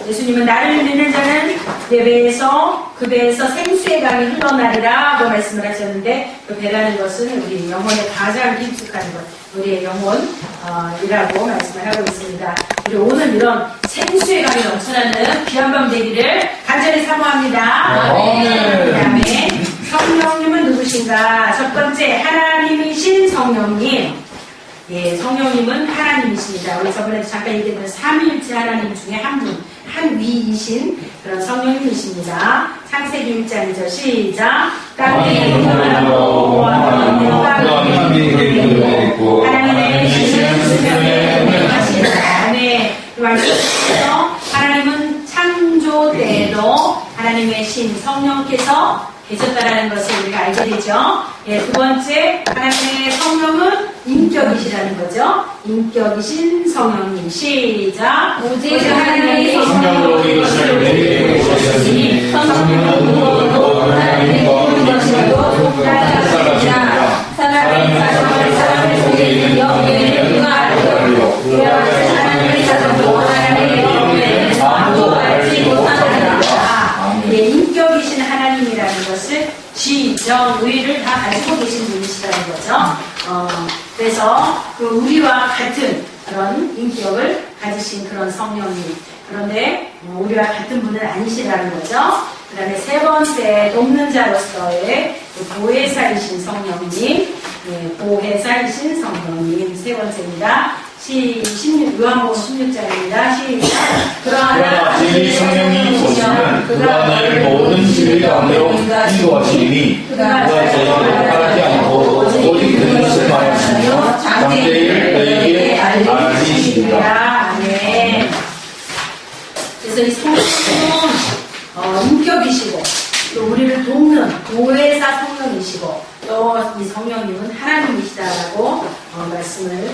예수님은 나를 믿는 자는 내 배에서 그 배에서 생수의 강이 흘러나리라고 말씀을 하셨는데, 그 배라는 것은 우리 영혼에 가장 깊숙한 것, 우리의 영혼이라고 말씀을 하고 있습니다. 우리 오늘 이런 생수의 강이 넘쳐나는 귀한 밤 되기를 간절히 사모합니다. 그 다음에 성령님은 누구신가? 첫 번째, 하나님이신 성령님. 예, 성령님은 하나님이십니다. 우리 저번에 잠깐 얘기했던 삼위일체 하나님 중에 한 분, 한 위이신 그런 성령님이십니다. 창세기 1장이죠. 시작. 땅에 인도하고 하나님의 신을 운명하시다. 네, 그 말씀에서 하나님은 창조 때에도 하나님의 신 성령께서 계셨다라는 것을 우리가 알게 되죠. 예, 두 번째, 하나님의 성령은 인격이시라는 거죠. 인격이신 성령님. 시작. 오직 하나님의 성령으로 이것을 내게 오셨으니 성령으로 하나님의 모든 것이라도 따라가시라. 사람의 사정을 사람의 속에 있는 영계는 누가 알고 그와 같이 하나님의 사정도 하나님의 영계는 아무도 알지 못하느니라. 예, 인격이신 하나님이라는 것을 지정의를 다 가지고 계신 분이시라는 거죠. 그래서 그 우리와 같은 그런 인격을 가지신 그런 성령님. 그런데 우리와 같은 분은 아니시라는 거죠. 그 다음에 세 번째, 돕는 자로서의 그 보혜사이신 성령님. 예, 보혜사이신 성령님. 세 번째입니다. 요한복음 16장입니다. 시작. 그러나 진리 성령이 오시면 그가 나를 모든 진리 가운데로 인도하시니 그가 저희를 따르지 않고 오직 그 것을 말하시며 장제일 너희에게 알리시리라. 네. 그래서 이 성령은 인격이시고 또 우리를 돕는 보혜사 성령이시고 또 이 성령님은 하나님이시다라고 말씀을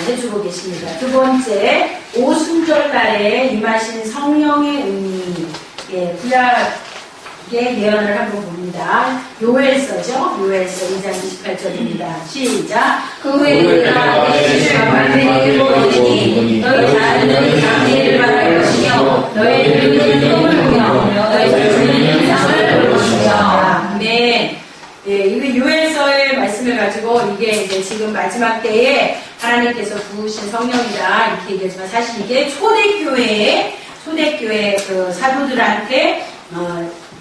해주고 계십니다. 두 번째, 오순절날에 임하신 성령의 의미. 예, 구약의 예언을 한번 봅니다. 요엘서죠. 요엘서 2장 28절입니다. 시작. 그 후에 우리가 내 주를 말씀을 보시니 너희 자녀는 장애를 받을 것이며 너희를 믿는 꿈을 꾸며 너희를 주는 인상을 볼 것이며. 네. 예, 이거 요엘서의 말씀을 가지고 이게 이제 지금 마지막 때에 하나님께서 부으신 성령이다 이렇게 얘기하지만 사실 이게 초대교회 그 사도들한테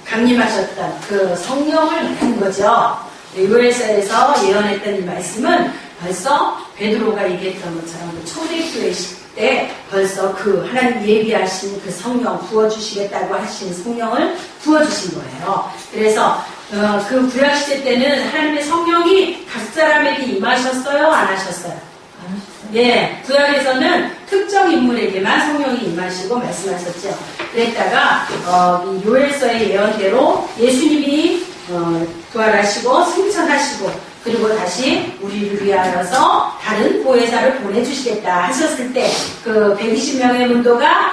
강림하셨던 그 성령을 말하는 거죠. 요엘서에서 예언했던 이 말씀은 벌써 베드로가 얘기했던 것처럼 그 초대교회 때 벌써 그 하나님 예비하신 그 성령 부어주시겠다고 하신 성령을 부어주신 거예요. 그래서 그 구약시대 때는 하나님의 성령이 각 사람에게 임하셨어요? 안 하셨어요? 예, 구약에서는 특정 인물에게만 성령이 임하시고 말씀하셨죠. 그랬다가 이 요엘서의 예언대로 예수님이 부활하시고 승천하시고 그리고 다시 우리를 위하여서 다른 보혜사를 보내주시겠다 하셨을 때 그 120명의 문도가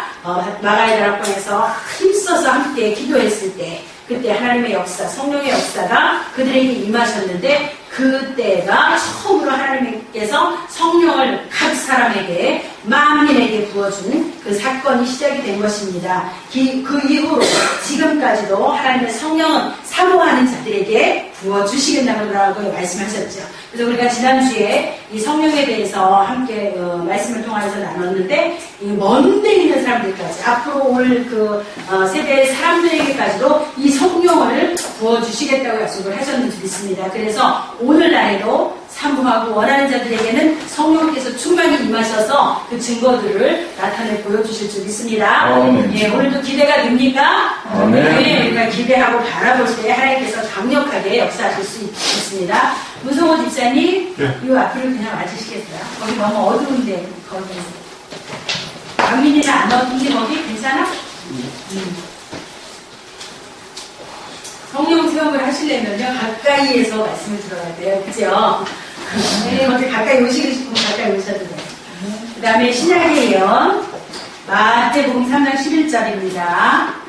마가의 다락방에서 힘써서 함께 기도했을 때 그때 하나님의 역사, 성령의 역사가 그들에게 임하셨는데 그때가 처음으로 하나님께서 성령을 각 사람에게 만민에게 부어준 그 사건이 시작이 된 것입니다. 그 이후로 지금까지도 하나님의 성령은 사모하는 자들에게 부어주시겠다고 말씀하셨죠. 그래서 우리가 지난주에 이 성령에 대해서 함께 말씀을 통해서 나눴는데 먼 데 있는 사람들까지 앞으로 올 그 세대의 사람들에게까지도 이 성령을 부어주시겠다고 약속을 하셨는지 믿습니다. 그래서 오늘날에도 사모하고 원하는 자들에게는 성령께서 충만히 임하셔서 그 증거들을 나타내 보여주실 줄 믿습니다. 예, 오늘도 기대가 됩니까? 네, 우리가 기대하고 바라볼 때 하나님께서 강력하게 역사하실 수 있습니다. 문성호 집사님, 네. 이 앞으로 그냥 와주시겠어요? 거기 너무 어두운데 거기 강민이는 안 어두운데 거기 괜찮아? 성령 체험을 하시려면요 가까이에서 말씀을 들어야 돼요, 그죠? 네, 어디 가까이 오시고 싶으면 가까이 오셔도 돼요. 그 다음에 신약의 예언 마태복음 3장 11절입니다.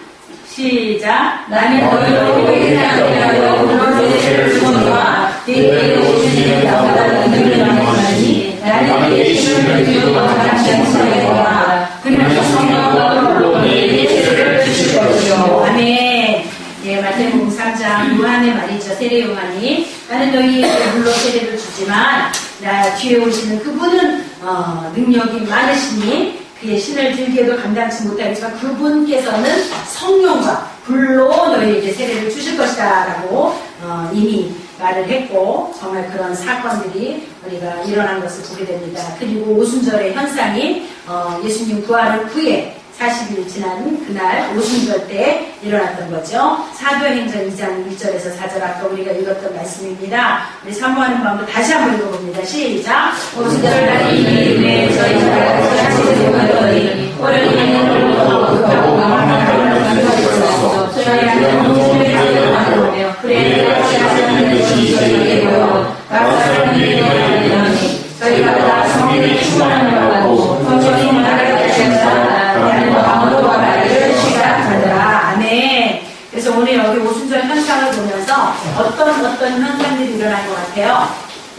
시작. 나는 너희로 회개하노라고 너희의 죄를 주거니와 내게 오시는 나보다 능력이 많으니 나는 예수를 믿고 당신을 믿으라. 그는 성령으로 13장 요한의 말이죠. 세례 요한이 나는 너희에게 물로 세례를 주지만 나 뒤에 오시는 그분은 능력이 많으시니 그의 신을 들기에도 감당치 못하겠지만 그분께서는 성령과 불로 너희에게 세례를 주실 것이다 라고 이미 말을 했고 정말 그런 사건들이 우리가 일어난 것을 보게 됩니다. 그리고 오순절의 현상이 예수님 부활을 후에 40일 지난 그날 오순절 때 일어났던 거죠. 사도행전 2장 1절에서 4절 아까 우리가 읽었던 말씀입니다. 우리 사모하는 마음으로 다시 한번 읽어봅니다. 시작. 오순절 날이 이르매 저희가 사실을 보더니 호련히는 하고 강하고 저희는 오순절에 가려고 그래 하시는 것이 저희에게 보여 각 사람이 이르니 저희가 다 성령의 충만함을 받고 성령이 나라가 되셨다. 아무도와 말을 시작하더라. 아멘. 그래서 오늘 여기 오순절 현상을 보면서 어떤 현상들이 일어난 것 같아요.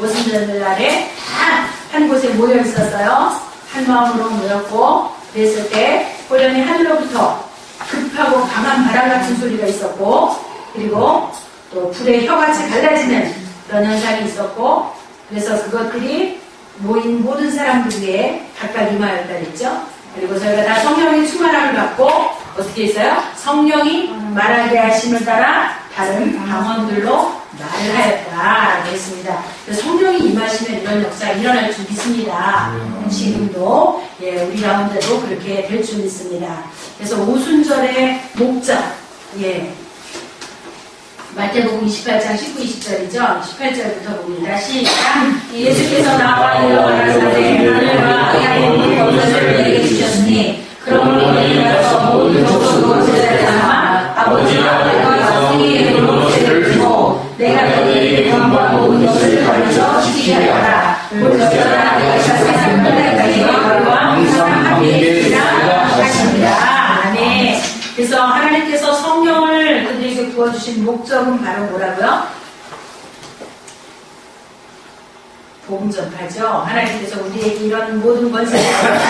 오순절 날에 다 한 곳에 모여 있었어요. 한 마음으로 모였고 그랬을 때 호련히 하늘로부터 급하고 강한 바람 같은 소리가 있었고 그리고 또 불의 혀같이 갈라지는 그런 현상이 있었고 그래서 그것들이 모인 모든 사람들 위에 각각 임하였다 그랬죠. 그리고 저희가 다 성령의 충만함을 받고 어떻게 했어요? 성령이 말하게 하심을 따라 다른 방언들로 말을 하였다라고 했습니다. 성령이 임하시면 이런 역사가 일어날 줄 믿습니다. 지금도 우리 가운데도 그렇게 될 줄 믿습니다. 그래서 오순절의 목적 마태복음 28장 19, 20절이죠. 18절부터 봅니다. 시작. 예수께서 나와 일어나사대 하늘과 땅의 모든 것을 내게 주셨으니 그러므로 너희가 가서 모든 족속으로 제자를 삼아 아버지와 내가 생의 이름으로 세례를 주고 내가 너희에게 명과 모든 것을 가르쳐 지키게 하라. 볼지어다 내가 세상 끝날까지 너희와 항상 함께 있으리라 하십니다. 아멘. 그래서 하나님께서 성령을 그들에게 부어주신 목적은 바로 뭐라고요? 복음 전파죠. 하나님께서 우리에게 이런 모든 권세를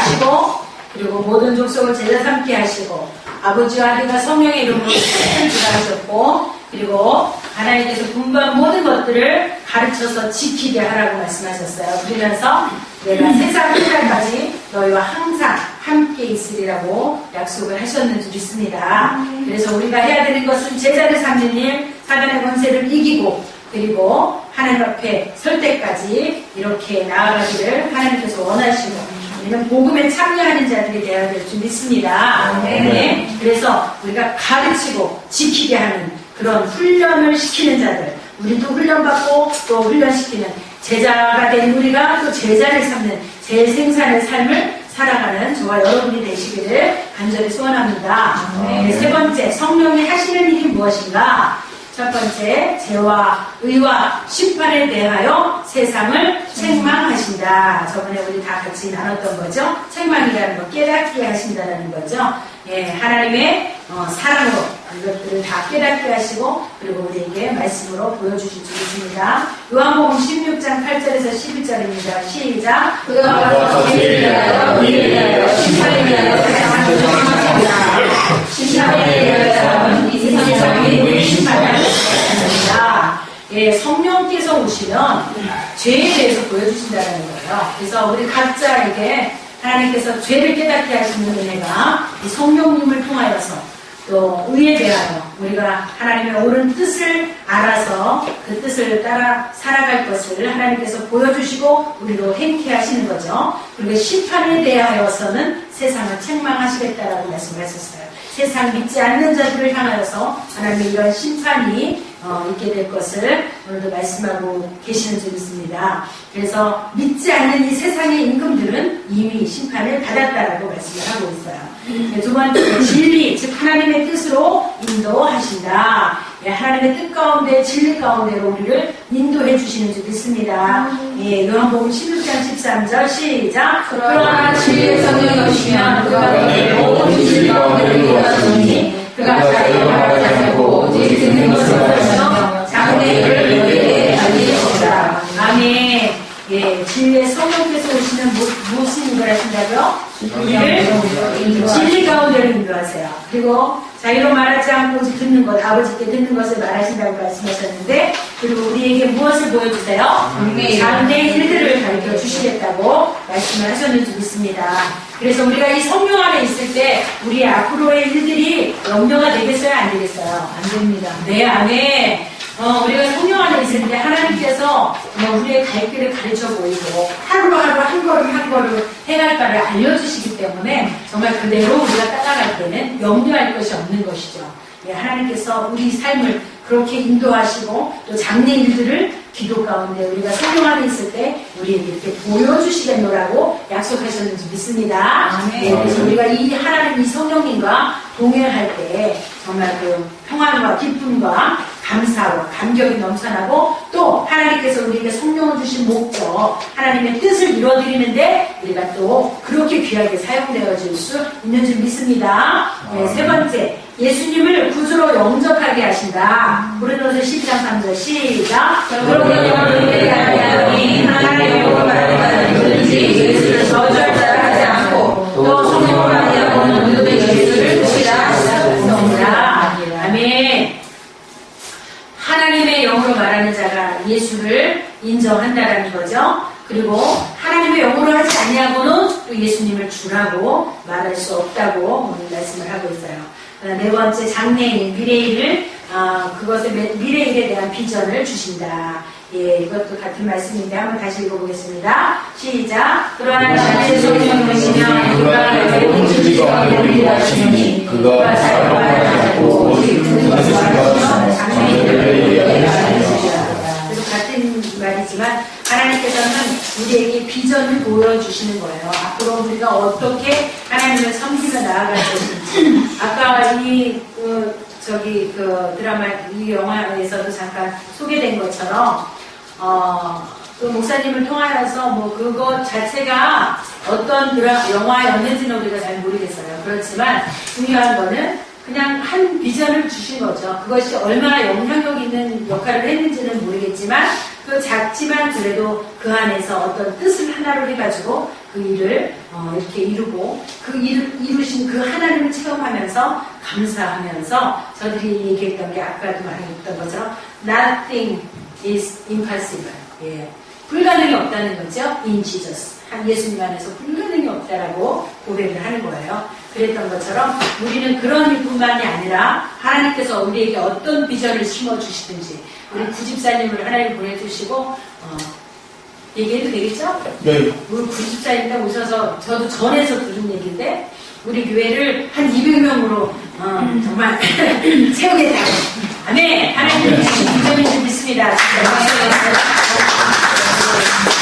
주시고 그리고 모든 족속을 제자 삼게 하시고 아버지와 아들과 성령의 이름으로 세례를 주라 하셨고 그리고 하나님께서 분부한 모든 것들을 가르쳐서 지키게 하라고 말씀하셨어요. 그러면서 내가 세상 끝날까지 너희와 항상 함께 있으리라고 약속을 하셨는 줄 믿습니다. 그래서 우리가 해야 되는 것은 제자를 삼는 일, 사단의 권세를 이기고 그리고 하나님 앞에 설 때까지 이렇게 나아가기를 하나님께서 원하시고 우리는 복음에 참여하는 자들이 되어야 될 줄 믿습니다. 네. 그래서 우리가 가르치고 지키게 하는 그런 훈련을 시키는 자들 우리도 훈련받고 또 훈련시키는 제자가 된 우리가 또 제자를 삼는 재생산의 삶을 살아가는 저와 여러분이 되시기를 간절히 소원합니다. 세 번째, 성령이 하시는 일이 무엇인가? 첫 번째, 죄와 의와 심판에 대하여 세상을 책망하신다. 저번에 우리 다 같이 나눴던 거죠. 책망이라는 거 깨닫게 하신다는 거죠. 하나님의 사랑으로 이것들을 다 깨닫게 하시고 그리고 우리에게 말씀으로 보여주실 줄 믿습니다. 요한복음 16장 8절에서 11절입니다. 시작. 그가 와서 죄를 대하여 의를 대하여 심판에 대하여 세상을 조정하십니다. 심판에 대하여 사람은 이 세상의 심판을 받습니다. 성령께서 오시면 죄에 대해서 보여주신다는 거예요. 그래서 우리 각자에게 하나님께서 죄를 깨닫게 하시는 은혜가 이 성령님을 통하여서 또 의에 대하여 우리가 하나님의 옳은 뜻을 알아서 그 뜻을 따라 살아갈 것을 하나님께서 보여주시고 우리로 행케 하시는 거죠. 그리고 심판에 대하여서는 세상을 책망하시겠다라고 말씀하셨어요. 세상 믿지 않는 자들을 향하여서 하나님의 이런 심판이 있게 될 것을 오늘도 말씀하고 계시는 줄 믿습니다. 그래서 믿지 않는 이 세상의 임금들은 이미 심판을 받았다라고 말씀을 하고 있어요. 두 번째, 진리, 즉 하나님의 뜻으로 인도하신다. 하나님의 뜻 가운데 진리 가운데로 우리를 인도해 주시는 줄 믿습니다. 요한복음 16장 13절 시작. 그러나 진리의 성령이 오시면 그가 너희를 모든 진리 가운데로 인도하시니 그가 자기를 말하지 않고 오직 듣는 것을 하시며 장래를 너희에게 알리시리라. 아멘. 진리의 성령께서 오시면 무엇을 인도하신다고요? 우리를 진리 가운데로 인도하세요. 인도하세요. 그리고 자기로 말하지 않고 오직 듣는 것, 아버지께 듣는 것을 말하신다고 말씀하셨는데, 그리고 우리에게 무엇을 보여주세요? 장래의 일들을 가르쳐 주시겠다고 말씀을 하셨는지 믿습니다. 그래서 우리가 이 성령 안에 있을 때 우리 앞으로의 일들이 염려가 되겠어요? 안 되겠어요? 안 됩니다. 내 안에 우리가 성령 안에 있을 때 하나님께서 우리의 갈 길을 가르쳐 보이고 하루하루 한 걸음 한 걸음 행할 바를 알려주시기 때문에 정말 그대로 우리가 따라갈 때는 염려할 것이 없는 것이죠. 예, 하나님께서 우리 삶을 그렇게 인도하시고 또 장래 일들을 기도 가운데 우리가 성령 안에 있을 때 우리에게 이렇게 보여주시겠노라고 약속하셨는지 믿습니다. 예, 그래서 우리가 이 하나님 이 성령님과 동행할 때 정말 그 평안과 기쁨과 감사와 감격이 넘쳐나고 또 하나님께서 우리에게 성령을 주신 목적 하나님의 뜻을 이루어드리는데 우리가 또 그렇게 귀하게 사용되어질 수 있는 줄 믿습니다. 네, 세 번째 예수님을 구주로 영접하게 하신다. 고린도서 12장 3절 시작. 그러므로 하나님의 영으로 말하는 누구든지 예수를 저주할 자라 하지 않고 또 성령으로 말하는 모든 예수를 주시라 하셨습니다. 아멘. 하나님의 영으로 말하는 자가 예수를 인정한다라는 거죠. 그리고 하나님의 영으로 하지 아니하고는 또 예수님을 주라고 말할 수 없다고 오늘 말씀을 하고 있어요. 네 번째 장래일, 미래일을 그것의 미래일에 대한 비전을 주신다. 예, 이것도 같은 말씀인데 한번 다시 읽어보겠습니다. 시작. 그러나 자신의 성령이시며 그가 모든 진리가 하시니 그가 사랑하지 않고 오직 듣는 것을 가르치시며 장래일을 얘기하시니라. 그래서 같은 말이지만 하나님께서는 우리에게 비전을 보여주시는 거예요. 앞으로 우리가 어떻게 하나님을 섬기며 나아갈 것인지. 아까 그 드라마, 이 영화에서도 잠깐 소개된 것처럼, 그 목사님을 통하여서 그것 자체가 어떤 영화였는지는 우리가 잘 모르겠어요. 그렇지만 중요한 거는 그냥 한 비전을 주신 거죠. 그것이 얼마나 영향력 있는 역할을 했는지는 모르겠지만 그 작지만 그래도 그 안에서 어떤 뜻을 하나로 해가지고 그 일을 이렇게 이루고 그 일을 이루신 그 하나님을 체험하면서 감사하면서 저들이 얘기했던 게 아까도 많이 했던 것처럼 Nothing is impossible. 예. 불가능이 없다는 거죠. In Jesus. 한 예수님 안에서 불가능이 없다라고 고백을 하는 거예요. 그랬던 것처럼 우리는 그런 일뿐만이 아니라 하나님께서 우리에게 어떤 비전을 심어주시든지 우리 구집사님을 하나님 보내주시고 얘기해도 되겠죠? 네. 우리 구집사님 딱 오셔서 저도 전에서 들은 얘기인데 우리 교회를 한 200명으로 정말 채우겠다고. 아멘. 하나님이 주신 비전인 줄 믿습니다.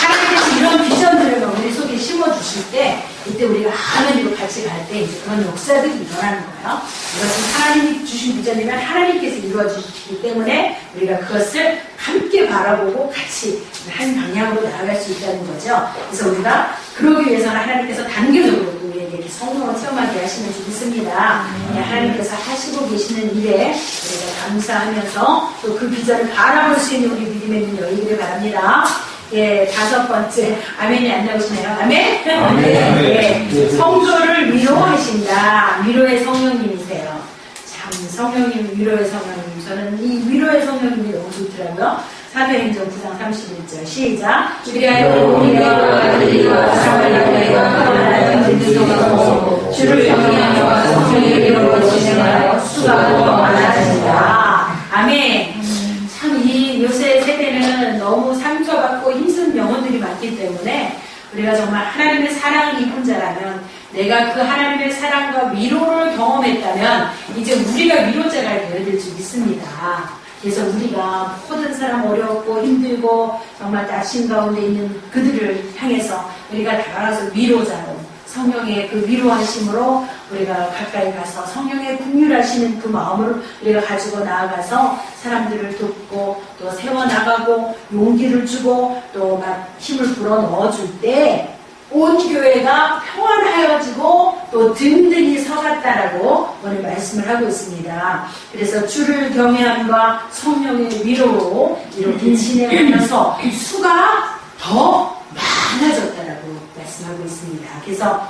하나님께서 이런 비전들을 우리 속에 심어주실 때 이때 우리가 하나님과 같이 갈 때 이제 그런 역사들이 일어나는 거예요. 이것은 하나님이 주신 비전이면 하나님께서 이루어주시기 때문에 우리가 그것을 함께 바라보고 같이 한 방향으로 나아갈 수 있다는 거죠. 그래서 우리가 그러기 위해서는 하나님께서 단계적으로 우리에게 이렇게 성령을 체험하게 하시는 줄 믿습니다. 하나님께서 하시고 계시는 일에 우리가 감사하면서 또 그 비전을 바라볼 수 있는 우리 믿음의 눈이 열리기를 바랍니다. 예, 다섯 번째. 아멘이 안 나오시네요. 아멘? 아멘. 예, 성도를 위로하신다. 위로의 성령님이세요. 참, 성령님, 위로의 성령님. 저는 이 위로의 성령님이 너무 좋더라고요. 사도행전 9장 31절. 시작. 주리하여 우리가 그리와 사마리아와 그리스도가 주를 경외하여 성령의 위로로 진행하여 수고하고 많아진다. 아멘. 이 요새 세대는 너무 상처받고 힘든 영혼들이 많기 때문에 우리가 정말 하나님의 사랑을 입은 자라면 내가 그 하나님의 사랑과 위로를 경험했다면 이제 우리가 위로자가 되어야 될 줄 믿습니다. 그래서 우리가 모든 사람 어렵고 힘들고 정말 낙심 가운데 있는 그들을 향해서 우리가 다가가서 위로자로 성령의 그 위로하심으로 우리가 가까이 가서 성령의 긍휼하시는 그 마음을 우리가 가지고 나아가서 사람들을 돕고 또 세워나가고 용기를 주고 또 막 힘을 불어 넣어줄 때 온 교회가 평안하여지고 또 든든히 서갔다라고 오늘 말씀을 하고 있습니다. 그래서 주를 경외함과 성령의 위로로 이렇게 진행하면서 수가 더 많아졌다라고 말씀하고 있습니다. 그래서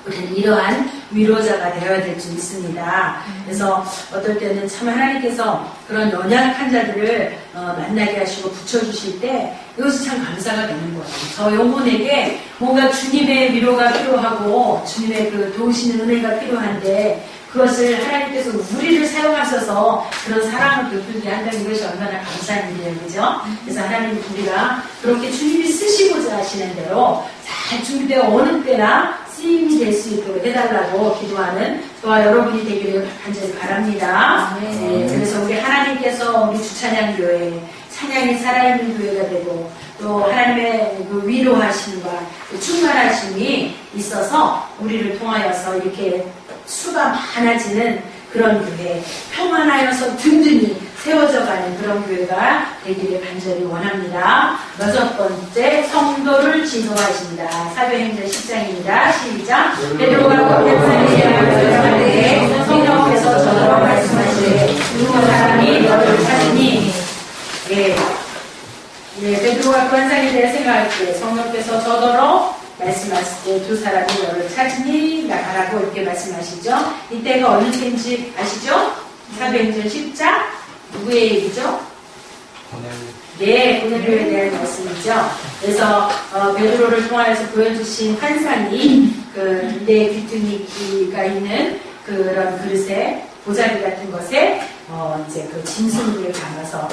우리는 이러한 위로자가 되어야 될 줄 믿습니다. 그래서 어떨 때는 참 하나님께서 그런 연약한 자들을 만나게 하시고 붙여주실 때 이것이 참 감사가 되는 거예요. 저 영혼에게 뭔가 주님의 위로가 필요하고 주님의 그 도우시는 은혜가 필요한데 그것을 하나님께서 우리를 사용하셔서 그런 사랑을 베풀게 한다는 것이 얼마나 감사한 일이에요. 그죠? 그래서 하나님 우리가 그렇게 주님이 쓰시고자 하시는 대로 잘 준비되어 어느 때나 쓰임이 될 수 있도록 해달라고 기도하는 저와 여러분이 되기를 간절히 바랍니다. 네, 그래서 우리 하나님께서 우리 주찬양교회 찬양이 살아있는 교회가 되고 또 하나님의 그 위로하심과 그 충만하심이 있어서 우리를 통하여서 이렇게 수가 많아지는 그런 교회, 평안하여서 든든히 세워져가는 그런 교회가 되기를 간절히 원합니다. 6번째, 성도를 지도하십니다. 사도행전 10장입니다. 시작. 베드로가 권면사에 성령께서 저더러 말씀하시되 누구 사람이 너를 찾으니 베드로가 그 환상에 대해 생각할 때 성령께서 저더러 말씀하실 때 두 사람이 너를 찾으니 나가라고 이렇게 말씀하시죠. 이때가 어느 때인지 아시죠? 사도행전 10장 누구의 얘기죠? 네, 고넬료에 대한 말씀이죠. 그래서 베드로를 통하여서 보여주신 환상이 그 이대 귀퉁이가 있는 그런 그릇에 보자기 같은 것에 이제 그 짐승들을 담아서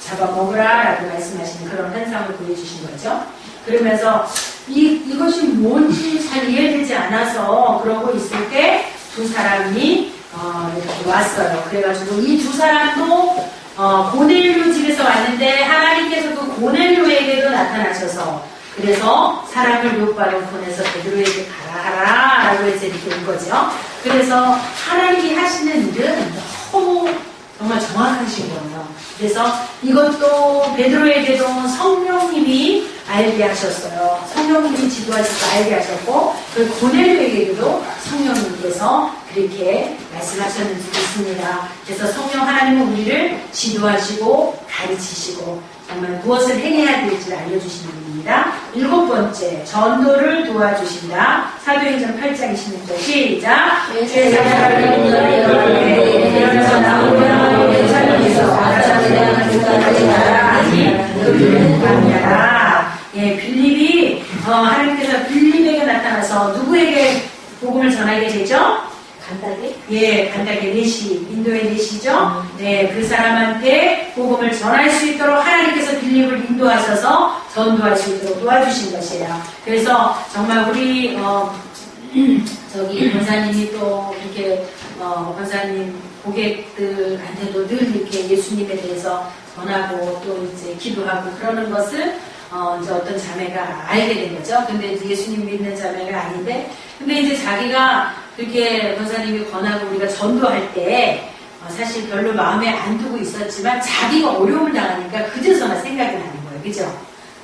잡아먹으라라고 말씀하시는 그런 환상을 보여주신 거죠. 그러면서 이것이 뭔지 잘 이해되지 않아서 그러고 있을 때 두 사람이 이렇게 왔어요. 그래가지고 이 두 사람도 고넬료 집에서 왔는데 하나님께서 그 고넬료에게도 나타나셔서 그래서 사람을 요바로 보내서 베드로에게 가라 라고 해서 이렇게 온 거죠. 그래서 하나님이 하시는 일은 너무 정말 정확하신 거예요. 그래서 이것도 베드로에게도 성령님이 알게 하셨어요. 성령님이 지도하셔서 알게 하셨고 그 고넬료에게도 성령님께서 그렇게 말씀하셨는지 믿습니다. 그래서 성령 하나님은 우리를 지도하시고 가르치시고 정말 무엇을 행해야 될지를 알려주시는 분입니다. 7번째, 전도를 도와주신다. 사도행전 8장 26절 시작. 세상을 일어나서 나오며 예루살렘에서 아라사대랑 유다까지 가라 하니 그들은 강야라. 빌립이 하나님께서 빌립에게 나타나서 누구에게 복음을 전하게 되죠? 간다게 내시, 인도의 내시죠? 네, 그 사람한테 복음을 전할 수 있도록 하나님께서 빌립을 인도하셔서 전도할 수 있도록 도와주신 것이에요. 그래서 정말 우리, 권사님이 또 이렇게, 권사님 고객들한테도 늘 이렇게 예수님에 대해서 전하고 또 이제 기도하고 그러는 것을 이제 어떤 자매가 알게 된 거죠. 근데 이제 예수님 믿는 자매가 아닌데, 근데 이제 자기가 그렇게 권사님이 권하고 우리가 전도할 때 사실 별로 마음에 안 두고 있었지만 자기가 어려움을 당하니까 그제서나 생각이 나는 거예요. 그죠?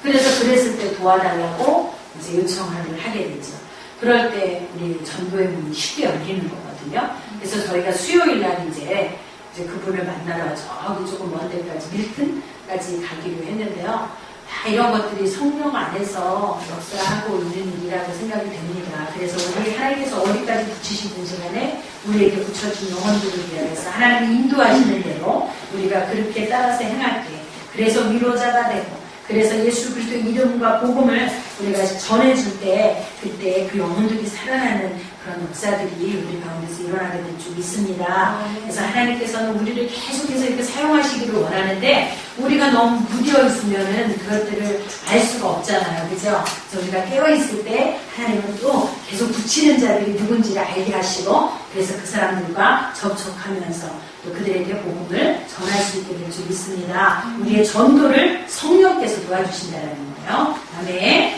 그래서 그랬을 때 도와달라고 이제 요청을 하게 되죠. 그럴 때 우리 전도의 문이 쉽게 열리는 거거든요. 그래서 저희가 수요일 날 이제 그분을 만나러 저기 조금 먼 데까지 밀튼까지 가기로 했는데요. 다 이런 것들이 성령 안에서 역사하고 있는 일이라고 생각이 됩니다. 그래서 우리 하나님께서 어디까지 붙이시든지 간에 우리에게 붙여준 영혼들을 위해서 하나님이 인도하시는 대로 우리가 그렇게 따라서 행할게. 그래서 위로자가 되고 그래서 예수 그리스도의 이름과 복음을 우리가 전해줄 때 그때 그 영혼들이 살아나는 그런 역사들이 우리 가운데서 일어나게 될 줄 믿습니다. 그래서 하나님께서는 우리를 계속해서 이렇게 사용하시기를 원하는데 우리가 너무 무디어 있으면은 그것들을 알 수가 없잖아요. 그죠? 그래서 우리가 깨어있을 때 하나님은 또 계속 붙이는 자들이 누군지를 알게 하시고 그래서 그 사람들과 접촉하면서 또 그들에게 복음을 전할 수 있게 될 줄 믿습니다. 우리의 전도를 성령께서 도와주신다는 거예요. 아멘.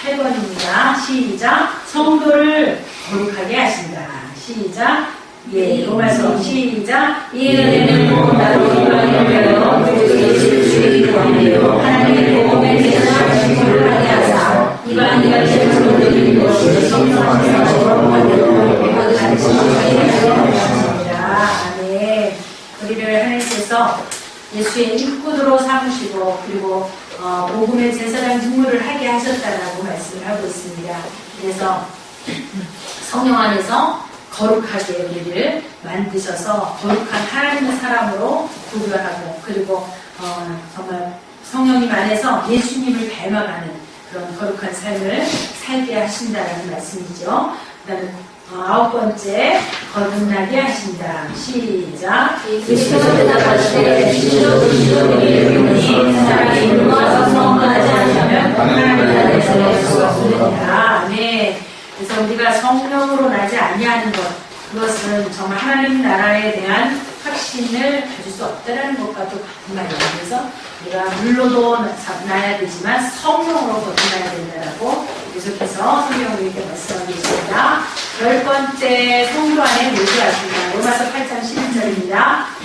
8번입니다. 시작. 성도를 거룩하게 하신다. 시작. 로마서 시작. 이해가 되는 나로 이방인을 배워 그리스도의 주의 구원이요 하나님의 복음에 대해서 거룩하게 하사 이방인과 제물로 드리고 성령하셔서 만들고 가르치시게 하셨습니다. 아멘. 우리를 하나님께서 예수의 일꾼으로 삼으시고 그리고 복음의 제사장 직무를 하게 하셨다라고 말씀을 하고 있습니다. 그래서 성령 안에서 거룩하게 우리를 만드셔서 거룩한 하나님의 사람으로 구별하고 그리고 정말 성령님 안에서 예수님을 닮아가는 그런 거룩한 삶을 살게 하신다라는 말씀이죠. 그 다음에 9번째 거듭나게 하신다. 시작. 그리스도를 나가시되 사랑의 이름과 성령하지 않으면 하나님 나라에서 낼 수가 없느니라. 네. 그래서 우리가 성령으로 나지 아니하는 것, 그것은 정말 하나님 나라에 대한 확신을 가질 수 없다는 것과도 같은 말이에요. 그래서 우리가 물로도 나야 되지만 성령으로 거듭나야 된다라고 계속해서 성령을 이렇게 말씀하고 계십니다. 10번째 성도 안에 내주하신다. 로마서 8장 11절입니다.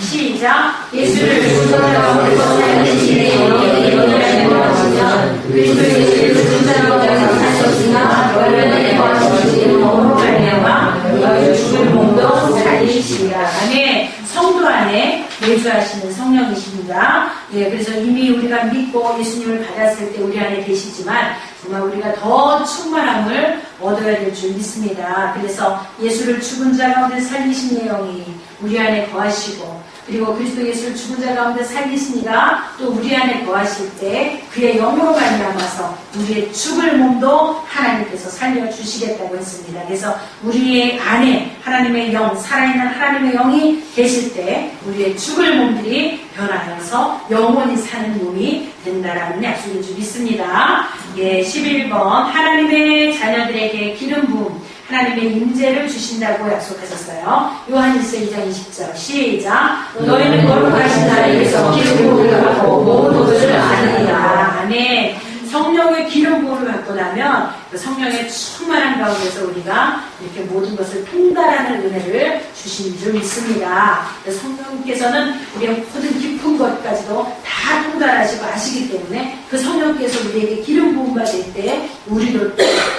시작. 예수를 죽은 가운데 살리시니 너희를 거듭나게 하시며 그리스도 예수를 죽은 자 가운데 살리시나 너희를 구하시는 몸으로 말미암아 너희 죽은 몸도 살리시리라. 아멘. 성도 안에 내주하시는 성령이십니다. 예, 그래서 이미 우리가 믿고 예수님을 받았을 때 우리 안에 계시지만 정말 우리가 더 충만함을 얻어야 될 줄 믿습니다. 그래서 예수를 죽은 자 가운데 살리신 영이 우리 안에 거하시고 그리고 그리스도 예수를 죽은 자 가운데 살리신 이가 또 우리 안에 거하실 때 그의 영으로 말미암아서 우리의 죽을 몸도 하나님께서 살려주시겠다고 했습니다. 그래서 우리의 안에 하나님의 영, 살아있는 하나님의 영이 계실 때 우리의 죽을 몸들이 변화해서 영원히 사는 몸이 된다라는 약속인 줄 믿습니다. 예, 11번 하나님의 자녀들에게 기름 부음 하나님의 임재를 주신다고 약속하셨어요. 요한일서 2장 20절 시작. 너희는 거룩하신 나에게서 기름 부음을 받고 모든 것을 아느니라. 아멘. 성령의 기름 부음을 받고 나면 그 성령의 충만한 가운데서 우리가 이렇게 모든 것을 통달하는 은혜를 주신 줄 믿습니다. 성령께서는 우리의 모든 깊은 것까지도 다 통달하시고 아시기 때문에 그 성령께서 우리에게 기름 부음 받을 때 우리도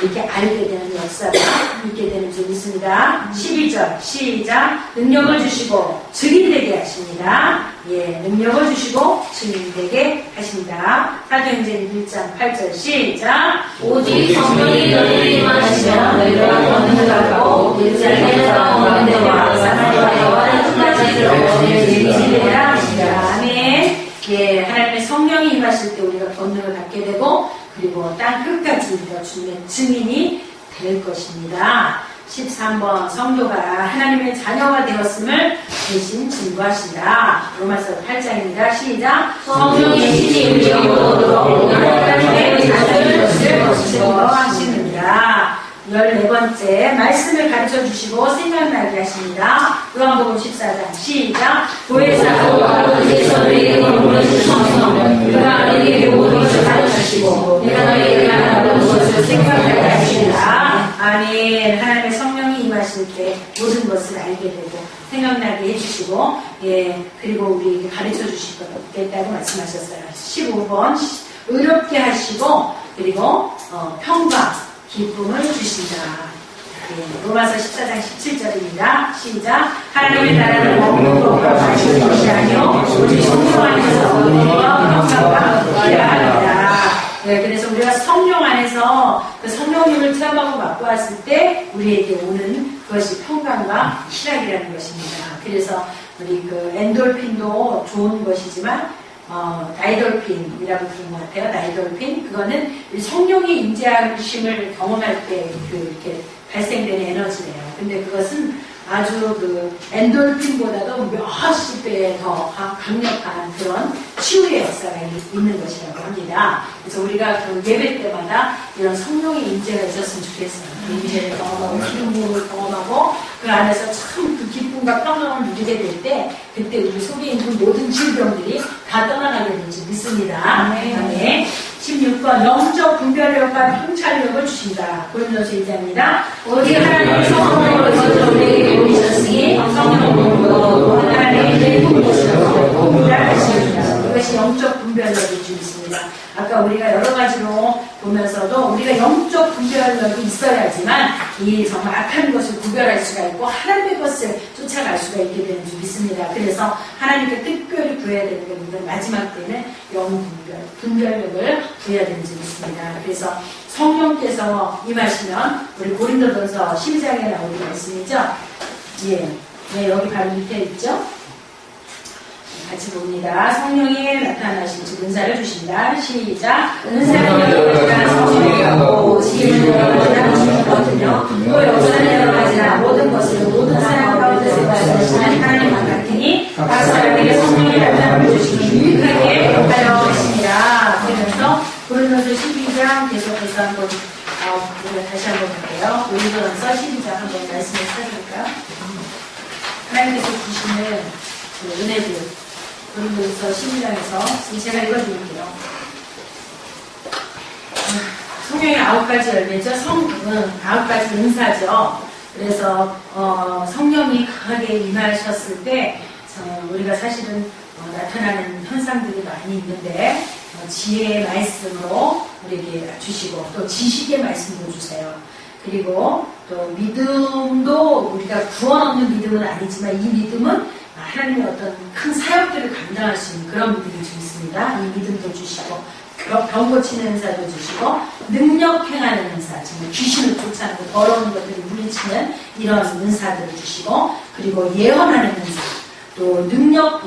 이렇게 알게 되는 역사가 있게 되는 줄 믿습니다. 12절 시작. 능력을 주시고 증인되게 하십니다. 예, 능력을 주시고 증인되게 하십니다. 사도행전 1장 8절 시작. 오직 성령이 너희에게 임하시면 너희가 권능을 받고 예루살렘에서 오는 데와 사마리아와 끝까지 들어오시리라 하시라. 아멘. 예, 하나님의 성령이 임하실 때 우리가 권능을 받게 되고 그리고 땅 끝까지 우리가 주님의 증인이 될 것입니다. 13번 성도가 하나님의 자녀가 되었음을 대신 증거하신다. 로마서 8장입니다. 시작. 성령의 신이 우리로 하나님의 자녀를 증거하시느니라. 14번째 말씀을 가르쳐 주시고 생각나게 하십니다. 요한복음 14장 시작. 교회사도 아버지께서 너희에게 물어주신 성령 그가 너희에게 모든 것을 가르치시고 내가 너희에게 말하는 것을 생각나게 하시리라. 아멘. 하나님의 성령이 임하실 때 모든 것을 알게 되고 생각나게 해주시고 예, 그리고 우리에게 가르쳐 주시겠다고 말씀하셨어요. 15번 의롭게 하시고 그리고 평강 기쁨을 주신다. 예, 로마서 14장 17절입니다. 시작. 하나님의 나라는 먹는 것과 마시는 것이 아니요 오직 성령 안에서 의와 평강과 희락이다. 네, 그래서 우리가 성령 안에서 그 성령님을 체험하고 맛보았을 때 우리에게 오는 그것이 평강과 희락이라는 것입니다. 그래서 우리 그 엔돌핀도 좋은 것이지만 다이돌핀이라고 부르는 것 같아요. 다이돌핀. 그거는 성령의 임재하심을 경험할 때 이렇게 발생되는 에너지예요. 근데 그것은 아주 그 엔돌핀보다도 몇십 배 더 강력한 그런 치유의 역사가 있는 것이라고 합니다. 그래서 우리가 그 예배 때마다 이런 성령의 임재가 있었으면 좋겠어요. 그 임재를 경험하고 기름 부음을 경험하고 그 안에서 참 그 기쁨과 평강을 누리게 될 때 그때 우리 속에 있는 모든 질병들이 다 떠나가게 될지 믿습니다. 네. 16번 영적 분별력과 통찰력을 주신다. 고린도서 1장입니다. 오직 하나님의 성령으로서 우리에게 보이셨으니 성령으로 하나님의 분별력을 분별하십니다. 이것이 영적 분별력일 줄 믿습니다. 아까 우리가 여러 가지로 보면서도 우리가 영적 분별력이 있어야지만 이 정말 악한 것을 구별할 수가 있고 하나님의 것을 쫓아갈 수가 있게 되는 줄 믿습니다. 그래서 하나님께 특별히 구해야 되는 것은 마지막 때는 영 분별력을 구해야 되는 줄 믿습니다. 그래서 성령께서 임하시면 우리 고린도전서 12장에 나오는 말씀이죠. 예, 네, 여기 바로 밑에 있죠. 같이 봅니다. 성령이 나타나신 즉 은사를 주신다. 시작. 은사는 여러 가지나 성령이 하고 지혜는 여러 가지나 주시거든요. 또 역사는 여러 가지나 모든 것을 모든 사람 가운데서 하시는 하나님과 같으니 각 사람에게 성령이 나타나 주시는 유익하게 하여 하시니라. 그러면서 고린도전서 12장 계속해서 한번 우리가 다시 한번 볼게요. 고린도전서 12장 한번 말씀을 찾아볼까요? 하나님께서 주시는 그 은혜들 고린도전서 12장에서 제가 읽어드릴게요. 성령의 9가지 열매죠. 9가지 은사죠. 그래서 성령이 강하게 임하셨을 때 우리가 사실은 나타나는 현상들이 많이 있는데 지혜의 말씀으로 우리에게 주시고 또 지식의 말씀도 주세요. 그리고 또 믿음도 우리가 구원 없는 믿음은 아니지만 이 믿음은 하나님의 어떤 큰 사역들을 감당할 수 있는 그런 믿음이 좀 있습니다. 이 믿음도 주시고 병 고치는 은사도 주시고 능력 행하는 은사, 정말 귀신을 쫓아내고 더러운 것들을 물리치는 이런 은사들을 주시고 그리고 예언하는 은사, 또 능력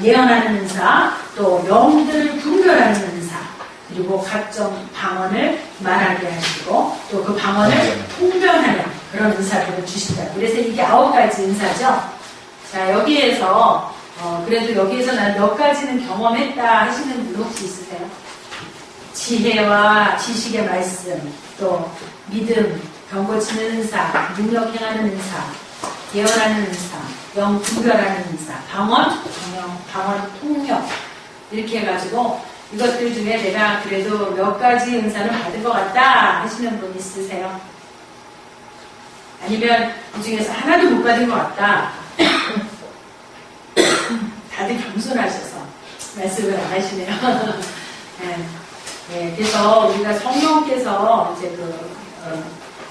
예언하는 은사, 또 영들을 분별하는 은사, 그리고 각종 방언을 말하게 하시고 또 그 방언을 통변하는 그런 은사들을 주신다. 그래서 이게 9가지 은사죠. 자, 여기에서, 그래도 여기에서 난 몇 가지는 경험했다 하시는 분 혹시 있으세요? 지혜와 지식의 말씀, 또 믿음, 병 고치는 은사, 능력 행하는 은사, 예언하는 은사, 영 분별하는 은사, 방언, 방언 통역, 이렇게 해가지고 이것들 중에 내가 그래도 몇 가지 은사를 받은 것 같다 하시는 분 있으세요? 아니면 이 중에서 하나도 못 받은 것 같다. 다들 겸손하셔서 말씀을 안 하시네요. 네. 네, 그래서 우리가 성령께서 이제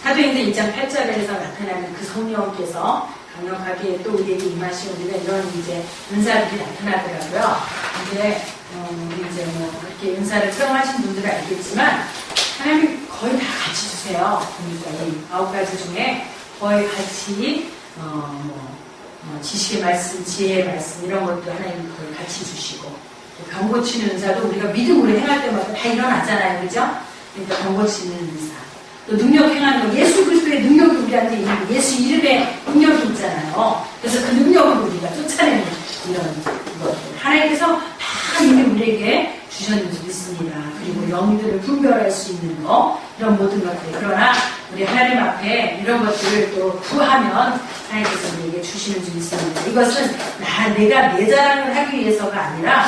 사도행전 2장 8절에서 나타나는 그 성령께서 강력하게 또 우리에게 임하시고 우리가 이런 이제 은사들이 나타나더라고요. 근데 이제 이렇게 은사를 체험하신 분들은 알겠지만 하나님 거의 다 같이 주세요. 그러니까 이 9가지 중에 거의 같이 지식의 말씀, 지혜의 말씀 이런 것도 하나님 거의 같이 주시고 병 고치는 은사도 우리가 믿음으로 행할 때마다 다 일어나잖아요, 그죠? 그러니까 병 고치는 은사, 또 능력 행하는 거, 예수 그리스도의 능력이 우리한테 있는 예수 이름에 능력이 있잖아요. 그래서 그 능력을 우리가 쫓아내는 이런 것들 하나님께서 다 이미 우리에게 주셨는 줄 믿습니다. 그리고 영들을 분별할 수 있는 거 이런 모든 것들. 그러나 우리 하나님 앞에 이런 것들을 또 구하면 하나님께서 우리에게 주시는 줄 믿습니다. 이것은 내가 내 자랑을 하기 위해서가 아니라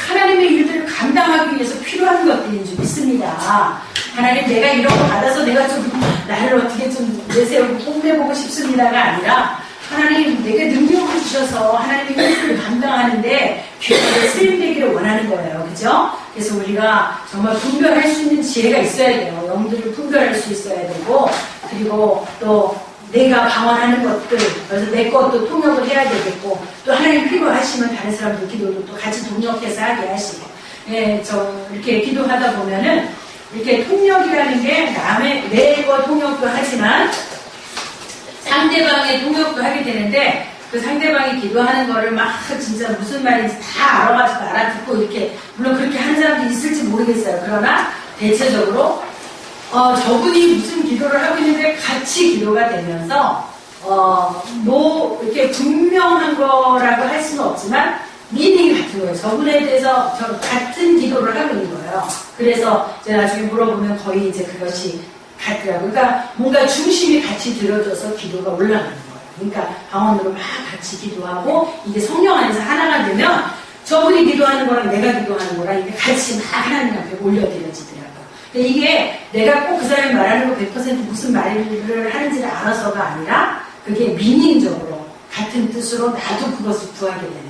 하나님의 일들을 감당하기 위해서 필요한 것들인 줄 믿습니다. 하나님 내가 이런 거 받아서 내가 좀 나를 어떻게 좀 내세우고 뽐내보고 싶습니다가 아니라 하나님 내게 능력을 주셔서 하나님의 일들을 감당하는데 귀하게 쓰임되기를 원하는 거예요. 그죠? 그래서 우리가 정말 분별할 수 있는 지혜가 있어야 돼요. 영들을 분별할 수 있어야 되고 그리고 또 내가 방언하는 것들 그래서 내 것도 통역을 해야 되겠고 또 하나님 필요하시면 다른 사람들 기도도 또 같이 동역해서 하게 하시고 예, 이렇게 기도하다 보면은 이렇게 통역이라는 게 남의 내 거 통역도 하지만 상대방의 통역도 하게 되는데 그 상대방이 기도하는 거를 막 진짜 무슨 말인지 다 알아가지고 알아듣고 이렇게 물론 그렇게 하는 사람도 있을지 모르겠어요. 그러나 대체적으로 저분이 무슨 기도를 하고 있는데 같이 기도가 되면서 이렇게 분명한 거라고 할 수는 없지만 미닝이 같은 거예요. 저분에 대해서 같은 기도를 하고 있는 거예요. 그래서 제가 나중에 물어보면 거의 이제 그것이 같더라고요. 그러니까 뭔가 중심이 같이 들어져서 기도가 올라가는 거예요. 그러니까 방언으로 막 같이 기도하고 이게 성령 안에서 하나가 되면 저분이 기도하는 거랑 내가 기도하는 거랑 이게 같이 막 하나님 앞에 올려드려지더라고요. 근데 이게 내가 꼭 그 사람이 말하는 거 100% 무슨 말을 하는지를 알아서가 아니라 그게 미닝적으로 같은 뜻으로 나도 그것을 구하게 되는 거예요.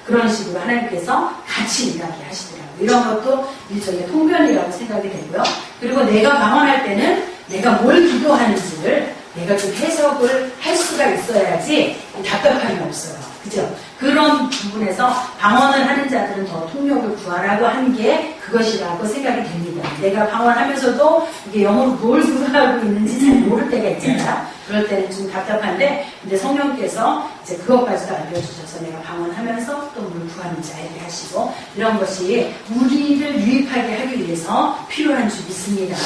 그런 식으로 하나님께서 같이 일하게 하시더라고요. 이런 것도 일종의 통변이라고 생각이 되고요. 그리고 내가 방언할 때는 내가 뭘 기도하는지를 내가 좀 해석을 할 수가 있어야지 답답함이 없어요. 그죠? 그런 부분에서 방언을 하는 자들은 더 통역을 구하라고 한 게 그것이라고 생각이 됩니다. 내가 방언하면서도 이게 영어로 뭘 구하고 있는지 잘 모를 때가 있잖아요. 그럴 때는 좀 답답한데, 근데 성령께서 이제 그것까지도 알려주셔서 내가 방언하면서 또 뭘 구하는지 알게 하시고, 이런 것이 우리를 유익하게 하기 위해서 필요한 줄 믿습니다.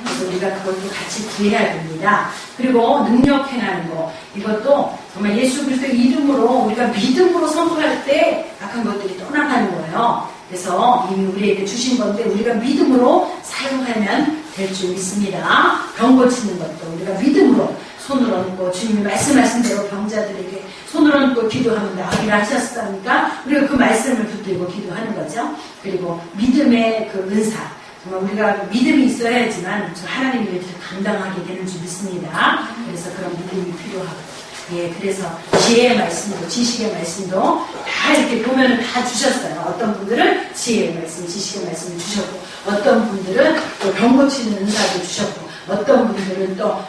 그래서 우리가 그것도 같이 구해야 됩니다. 그리고 능력 행하는 거, 이것도 정말 예수 그리스도의 이름으로 우리가 믿음으로 선포할 때 악한 것들이 떠나가는 거예요. 그래서 이미 우리에게 주신 건데 우리가 믿음으로 사용하면 될 줄 믿습니다. 병 고치는 것도 우리가 믿음으로 손을 얹고 주님이 말씀하신 대로 병자들에게 손을 얹고 기도하면 나으리라 하셨으니까 우리가 그 말씀을 붙들고 기도하는 거죠. 그리고 믿음의 그 은사, 정말 우리가 믿음이 있어야지만 하나님의 일을 감당하게 되는 줄 믿습니다. 그래서 그런 믿음이 필요하고, 예, 그래서 지혜의 말씀도 지식의 말씀도 다 이렇게 보면 다 주셨어요. 어떤 분들은 지혜의 말씀, 지식의 말씀을 주셨고, 어떤 분들은 또 병 고치는 은사도 주셨고, 어떤 분들은 또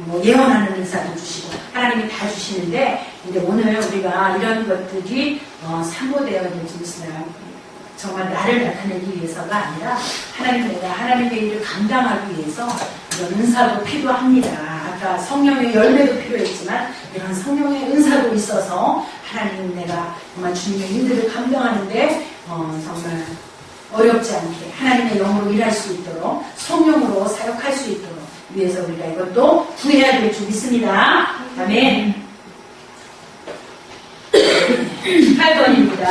뭐 예언하는 은사도 주시고, 하나님이 다 주시는데, 이제 오늘 우리가 이런 것들이 사모되어야 될 줄 믿습니다. 정말 나를 나타내기 위해서가 아니라 하나님의 일을 감당하기 위해서 이런 은사도 필요합니다. 아까 성령의 열매도 필요했지만 이런 성령의 은사도 있어서 하나님 내가 정말 주님의 일들을 감당하는데 정말 어렵지 않게 하나님의 영으로 일할 수 있도록 성령으로 사역할 수 있도록 위해서 우리가 이것도 구해야 될 줄 믿습니다. 아멘. 8번입니다.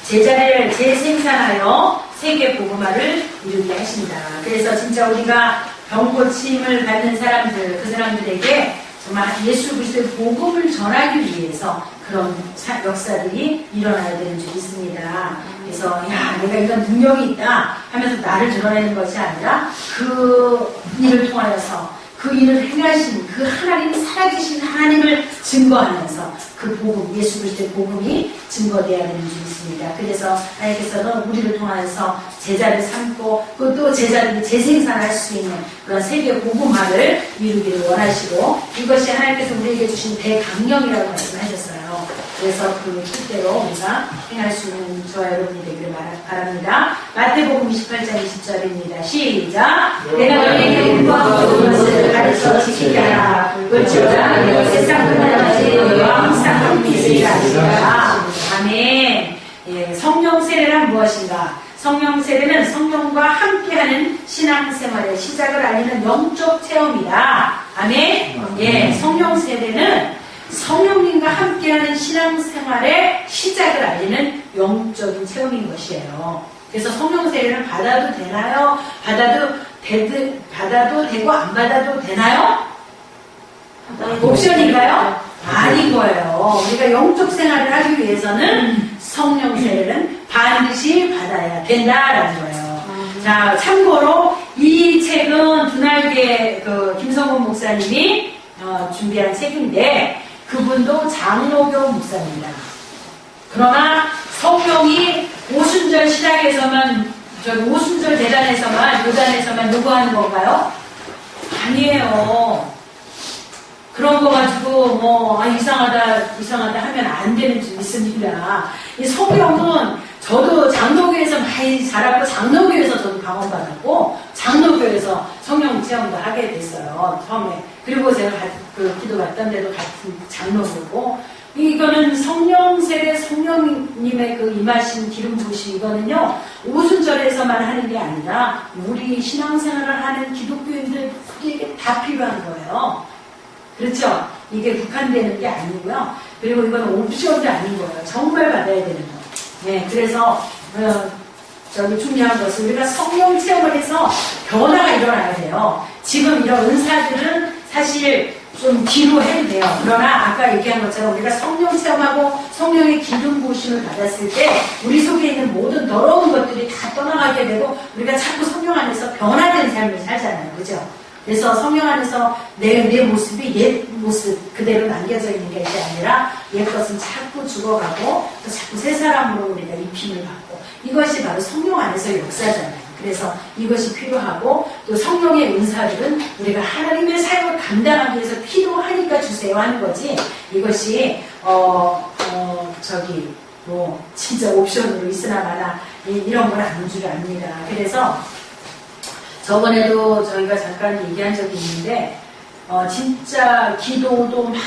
제자를 재생산하여 세계 복음화를 이루게 하신다. 그래서 진짜 우리가 병 고침을 받는 사람들, 그 사람들에게 정말 예수 그리스도의 복음을 전하기 위해서 그런 역사들이 일어나야 되는 줄 믿습니다. 그래서 내가 이런 능력이 있다 하면서 나를 드러내는 것이 아니라 그 일을 통하여서 그 일을 행하신 그 하나님, 살아계신 하나님을 증거하면서 그 복음, 예수 그리스도의 복음이 증거되어야 되는 줄 믿습니다. 그래서 하나님께서는 우리를 통해서 제자를 삼고 또 제자들이 재생산할 수 있는 그런 세계 복음화를 이루기를 원하시고, 이것이 하나님께서 우리에게 주신 대강령이라고 말씀하셨어요. 그래서 그 뜻대로 우리가 행할 수 있는 저와 여러분이 되기를 바랍니다. 마태복음 28장 20절입니다. 시작! 내가 너희에게 율법과 것을 가르쳐 지키게 하라. 그렇지라 내가 세상 끝날까지 너희와 항상 함께 있으리라 하시니라. 아멘. 예, 성령 세례란 무엇인가? 성령 세례는 성령과 함께하는 신앙생활의 시작을 알리는 영적 체험이다. 아멘. 예, 성령 세례는 성령님과 함께하는 신앙생활의 시작을 알리는 영적인 체험인 것이에요. 그래서 성령 세례를 받아도 되나요? 받아도 되고 안 받아도 되나요? 옵션인가요? 아닌 거예요. 우리가 영적 생활을 하기 위해서는 성령 세례는 반드시 받아야 된다라는 거예요. 자, 참고로 이 책은 두날개 김성곤 목사님이 준비한 책인데 그분도 장로교 목사입니다. 그러나 성령이 오순절 시작에서만 오순절 대단에서만 요단에서만 요구하는 건가요? 아니에요. 그런 거 가지고 이상하다 하면 안 되는 줄 믿습니다. 이 성령은 저도 장로교에서 많이 자랐고 장로교에서 저도 방언받았고 장로교에서 성령 체험도 하게 됐어요. 처음에. 그리고 제가 기도 갔던 데도 같은 장로교고, 이거는 성령 세례 성령님의 그 임하신 기름 부으심, 이거는요 오순절에서만 하는 게 아니라 우리 신앙생활을 하는 기독교인들에게 다 필요한 거예요. 그렇죠? 이게 국한되는 게 아니고요. 그리고 이거는 옵션도 아닌 거예요. 정말 받아야 되는 거. 네, 그래서 중요한 것은 우리가 성령 체험을 해서 변화가 일어나야 돼요. 지금 이런 은사들은 사실 좀 뒤로 해도 돼요. 그러나 아까 얘기한 것처럼 우리가 성령 체험하고 성령의 기름 부으심을 받았을 때 우리 속에 있는 모든 더러운 것들이 다 떠나가게 되고 우리가 자꾸 성령 안에서 변화된 삶을 살잖아요. 그죠? 그래서 성령 안에서 내 모습이 옛 모습 그대로 남겨져 있는 게 아니라 옛 것은 자꾸 죽어가고 또 자꾸 새 사람으로 우리가 입힘을 받고, 이것이 바로 성령 안에서 역사잖아요. 그래서 이것이 필요하고, 또 성령의 은사들은 우리가 하나님의 사역을 감당하기 위해서 필요하니까 주세요 하는 거지, 이것이 뭐 진짜 옵션으로 있으나 마나 이런 건 아닌 줄 압니다. 그래서 저번에도 저희가 잠깐 얘기한 적이 있는데 진짜 기도도 막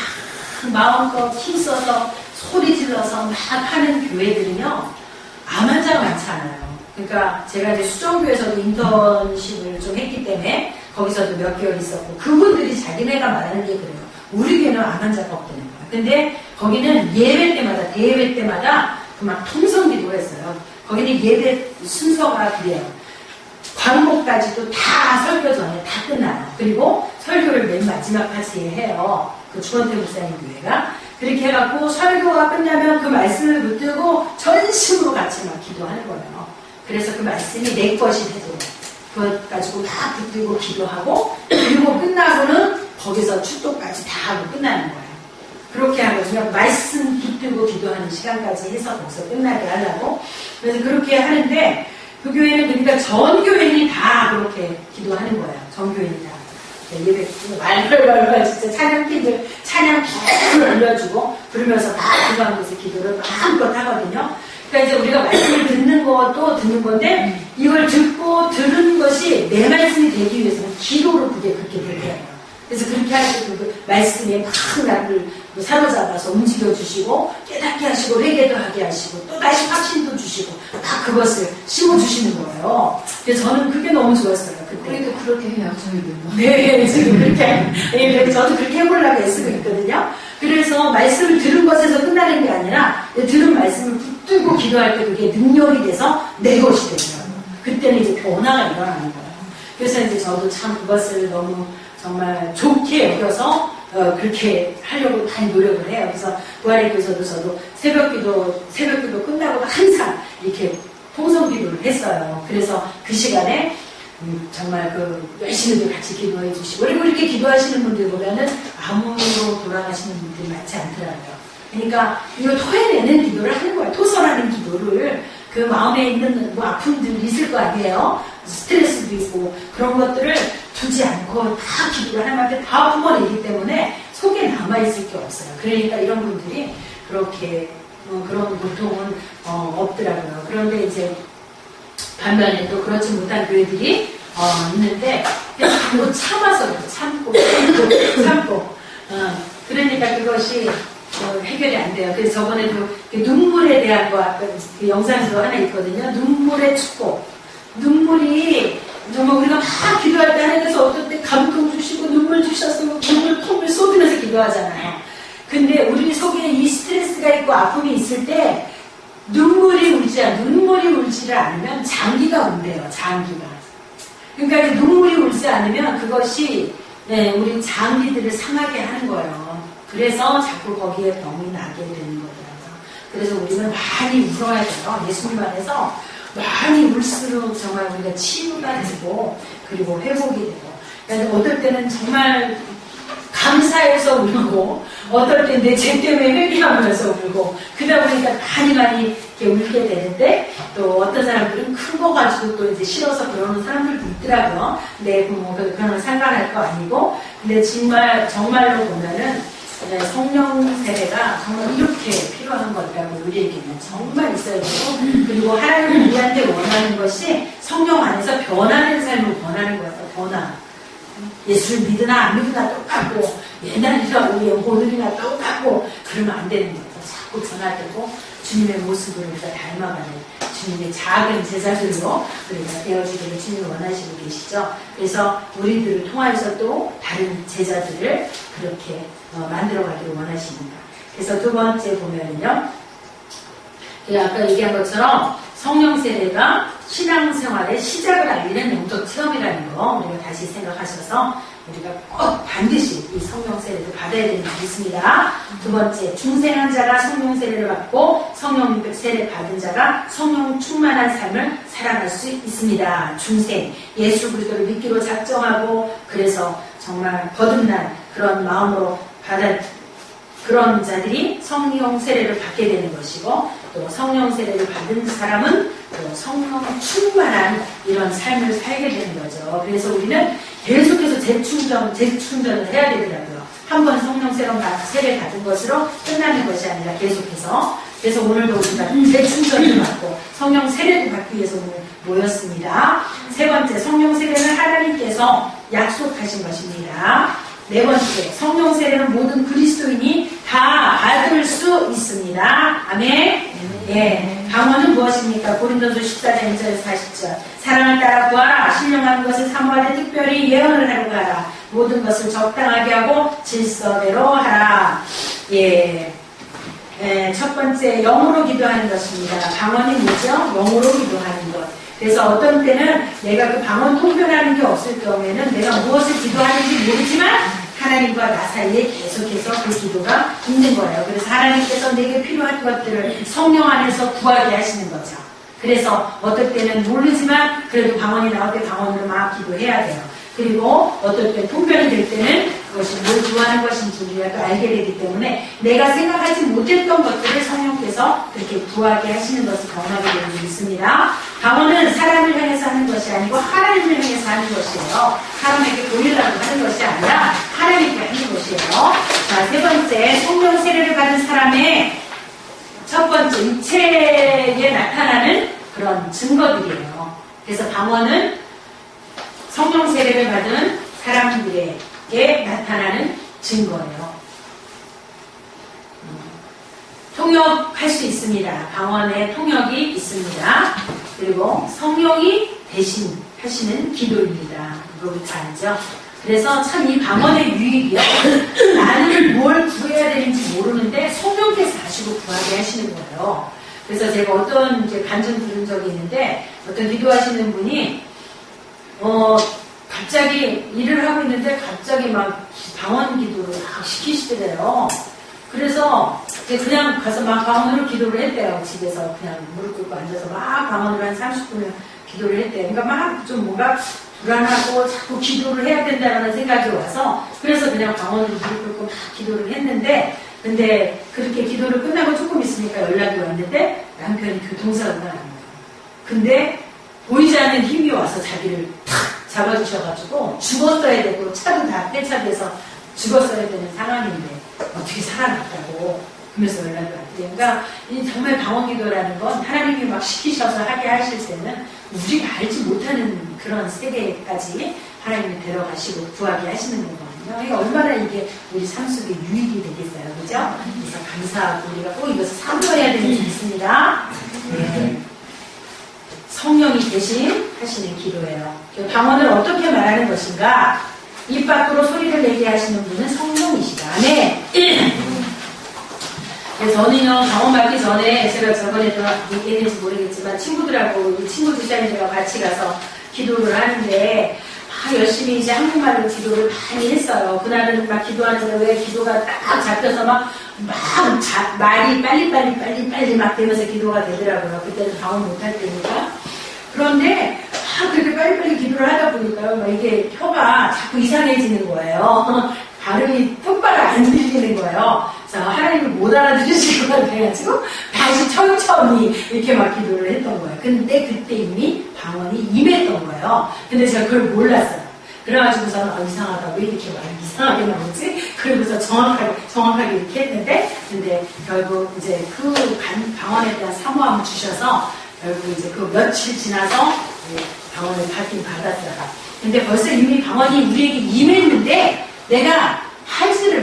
마음껏 힘써서 소리 질러서 막 하는 교회들은요 암 환자가 많지 않아요. 그러니까 제가 이제 수정교에서도 인턴십을 좀 했기 때문에 거기서도 몇 개월 있었고 그분들이 자기네가 말하는 게 그래요. 우리 교회는 암 환자가 없다는 거예요. 근데 거기는 예배 때마다 대회 때마다 막 통성기도를 했어요. 거기는 예배 순서가 그래요. 광고까지도 다 설교 전에 다 끝나요. 그리고 설교를 맨 마지막 파트에 해요. 그 주원태 목사님 교회가. 그렇게 해갖고 설교가 끝나면 그 말씀을 붙들고 전심으로 같이 막 기도하는 거예요. 그래서 그 말씀이 내 것이 되도록 그것 가지고 막 붙들고 기도하고 그리고 끝나고는 거기서 축도까지 다 하고 끝나는 거예요. 그렇게 하거든요. 말씀 붙들고 기도하는 시간까지 해서 거기서 끝나게 하려고. 그래서 그렇게 하는데 그 교회는 그러니까 전 교회인이 다 그렇게 기도하는 거예요. 전 교회인이 다. 예배 말벌벌벌 진짜 찬양팀들 찬양 쭉 올려주고 그러면서 다 그 가운데서 기도를 마음껏 하거든요. 그러니까 이제 우리가 말씀을 듣는 것도 듣는 건데 이걸 듣고 들은 것이 내 말씀이 되기 위해서는 기도로 그게 그렇게 되더라고요. 그래서 그렇게 할 때 그 말씀에 막 나를 사로잡아서 움직여주시고 깨닫게 하시고 회개도 하게 하시고 또 다시 확신도 주시고 다 그것을 심어주시는 거예요. 그래서 저는 그게 너무 좋았어요. 우리도 그렇게 해요, 저희도. 네, 지금 그렇게. 네, 저도 그렇게 해보려고 애쓰고 있거든요. 그래서 말씀을 들은 것에서 끝나는 게 아니라 들은 말씀을 붙들고 기도할 때 그게 능력이 돼서 내 것이 되더라고요. 그때는 이제 변화가 일어나는 거예요. 그래서 이제 저도 참 그것을 너무 정말 좋게 여겨서 그렇게 하려고 많이 노력을 해요. 그래서 부활의 교회에서도 저도 새벽기도 끝나고 항상 이렇게 통성기도를 했어요. 그래서 그 시간에 정말 그 열심히들 같이 기도해 주시고 그리고 이렇게 기도하시는 분들보다는 암으로 돌아가시는 분들이 많지 않더라고요. 그러니까 이거 토해내는 기도를 하는 거예요. 토설하는 기도를 그 마음에 있는 뭐 아픔들이 있을 거 아니에요. 스트레스도 있고 그런 것들을 두지 않고 다 기도를 하나님한테 다 품어내기 때문에 속에 남아있을 게 없어요. 그러니까 이런 분들이 그렇게 그런 고통은 없더라고요. 그런데 이제 반면에 또 그렇지 못한 교회들이 있는데 자꾸 참아서 참고 그러니까 그것이 해결이 안 돼요. 그래서 저번에도 눈물에 대한 그 영상도 하나 있거든요. 눈물의 축복. 눈물이 정말 우리가 막 기도할 때 하나님께서 어떨 때 감동 주시고 눈물 주셔서 눈물 콧물 쏟으면서 기도하잖아요. 근데 우리 속에 이 스트레스가 있고 아픔이 있을 때 눈물이 울지를 않으면 장기가 온대요. 장기가. 그러니까 눈물이 울지 않으면 그것이 우리 장기들을 상하게 하는 거예요. 그래서 자꾸 거기에 병이 나게 되는 거더라고요. 그래서 우리는 많이 울어야 돼요. 예수님 안에서 많이 울수록 정말 우리가 치유가 되고 그리고 회복이 되고 그러니까 어떨 때는 정말 감사해서 울고 어떨 때 내 죄 때문에 회개하면서 울고 그러다 보니까 많이 이렇게 울게 되는데 또 어떤 사람들은 큰 거 가지고 또 이제 싫어서 그러는 사람들도 있더라고요. 근데 뭐 그런 상관할 거 아니고 근데 정말로 보면은 성령 세례가 정말 이렇게 필요한 거라고 우리에게는 정말 있어야 되고 그리고 하나님이 우리한테 원하는 것이 성령 안에서 변화된 삶을 원하는 거예요. 변화. 예수를 믿으나 안 믿으나 똑같고 옛날이나 오늘이나 똑같고 그러면 안 되는 거예요. 자꾸 변화되고 주님의 모습을 우리가 닮아가는 주님의 작은 제자들로 우리가 되어지기를 주님이 원하시고 계시죠. 그래서 우리들을 통하여서 또 다른 제자들을 그렇게 만들어가기를 원하십니다. 그래서 두 번째 보면은요. 아까 얘기한 것처럼 성령 세례가 신앙생활의 시작을 알리는 영적 체험이라는 거 우리가 다시 생각하셔서 우리가 꼭 반드시 이 성령 세례를 받아야 되는 게 있습니다. 두 번째, 중생한 자가 성령 세례를 받고 성령 세례 받은 자가 성령 충만한 삶을 살아갈 수 있습니다. 중생, 예수 그리스도를 믿기로 작정하고 그래서 정말 거듭난 그런 마음으로 그런 자들이 성령 세례를 받게 되는 것이고 또 성령 세례를 받은 사람은 또 성령 충만한 이런 삶을 살게 되는 거죠. 그래서 우리는 계속해서 재충전을 해야 되더라고요. 한 번 성령 세례 받은 것으로 끝나는 것이 아니라 계속해서 그래서 오늘도 우리가 대충전을 받고 성령 세례도 받기 위해서 오늘 모였습니다. 세 번째, 성령 세례는 하나님께서 약속하신 것입니다. 네 번째, 성령 세례는 모든 그리스도인이 다 받을 수 있습니다. 아멘. 예, 방언은 무엇입니까? 고린도서 14장 1절에서 40절. 사랑을 따라 구하라. 신령한 것을 사모하되 특별히 예언을 하려고 하라. 모든 것을 적당하게 하고 질서대로 하라. 예. 첫 번째, 영으로 기도하는 것입니다. 방언이 뭐죠? 영으로 기도하는 것. 그래서 어떤 때는 내가 그 방언 통변하는 게 없을 경우에는 내가 무엇을 기도하는지 모르지만 하나님과 나 사이에 계속해서 그 기도가 있는 거예요. 그래서 하나님께서 내게 필요한 것들을 성령 안에서 구하게 하시는 거죠. 그래서 어떨 때는 모르지만 그래도 방언이 나올 때 방언으로 막 기도해야 돼요. 그리고 어떨 때 통변이 될 때는 그것이 뭘 구하는 것인지 우리가 또 알게 되기 때문에 내가 생각하지 못했던 것들을 성령께서 그렇게 구하게 하시는 것을 경험하게 되는 게 있습니다. 방언은 사람을 향해서 하는 것이 아니고 하나님을 향해서 하는 것이에요. 사람에게 보이려고 하는 것이 아니라 하나님께 하는 것이에요. 자, 세 번째, 성령 세례를 받은 사람의 첫 번째, 육체에 나타나는 그런 증거들이에요. 그래서 방언은 성령 세례를 받은 사람들에게 나타나는 증거예요. 통역할 수 있습니다. 방언에 통역이 있습니다. 그리고 성령이 대신 하시는 기도입니다. 이거 우리 다 알죠? 그래서 참 이 방언의 유익이요. 나는 뭘 구해야 되는지 모르는데 성령께서 하시고 구하게 하시는 거예요. 그래서 제가 어떤 이제 간증 들은 적이 있는데 어떤 기도하시는 분이 갑자기 일을 하고 있는데 갑자기 막 방언 기도를 막 시키시더래요. 그래서 그냥 가서 막 방언으로 기도를 했대요. 집에서 그냥 무릎 꿇고 앉아서 막 방언으로 한 30분을 기도를 했대요. 그러니까 막 좀 뭔가 불안하고 자꾸 기도를 해야 된다는 생각이 와서 그래서 그냥 방언으로 무릎 꿇고 막 기도를 했는데 근데 그렇게 기도를 끝나고 조금 있으니까 연락이 왔는데 남편이 교통사고가 난 거예요. 근데 보이지 않는 힘이 와서 자기를 탁 잡아주셔가지고 죽었어야 되고 차도 다 폐차돼서 죽었어야 되는 상황인데 어떻게 살아났다고 그러면서 연락이 왔대요. 그러니까 이 정말 방언기도라는 건 하나님이 막 시키셔서 하게 하실 때는 우리가 알지 못하는 그런 세계까지 하나님이 데려가시고 구하게 하시는 거거든요. 그러니까 얼마나 이게 우리 삶 속에 유익이 되겠어요. 그죠? 그래서 감사하고 우리가 꼭 이것을 사모해야 되는 게 있습니다. 네. 성령이 대신 하시는 기도예요. 방언을 어떻게 말하는 것인가? 입 밖으로 소리를 내게 하시는 분은 성령이시다. 네. 그래서 저는요, 방언 받기 전에 제가 저번에도 얘기했는지 모르겠지만 친구들하고 우리 친구들 시간에 제가 같이 가서 기도를 하는데 열심히 이제 한국말로 기도를 많이 했어요. 그날은 막 기도하는데 왜 기도가 딱 잡혀서 말이 빨리 막 되면서 기도가 되더라고요. 그때는 방언 못할 때니까. 그런데 그렇게 빨리빨리 기도를 하다 보니까요, 막 이게 혀가 자꾸 이상해지는 거예요. 발음이 똑바로 안 들리는 거예요. 그래서 하나님을 못 알아들으실 것 같아가지고 다시 천천히 이렇게 막 기도를 했던 거예요. 근데 그때 이미 방언이 임했던 거예요. 근데 제가 그걸 몰랐어요. 그래가지고서는 이상하다. 왜 이렇게 말이 이상하게 나오지? 그러고서 정확하게 이렇게 했는데 근데 결국 이제 그 방언에 대한 사모함을 주셔서 결국 이제 그 며칠 지나서 방언을 받긴 받았어요. 근데 벌써 이미 방언이 우리에게 임했는데 내가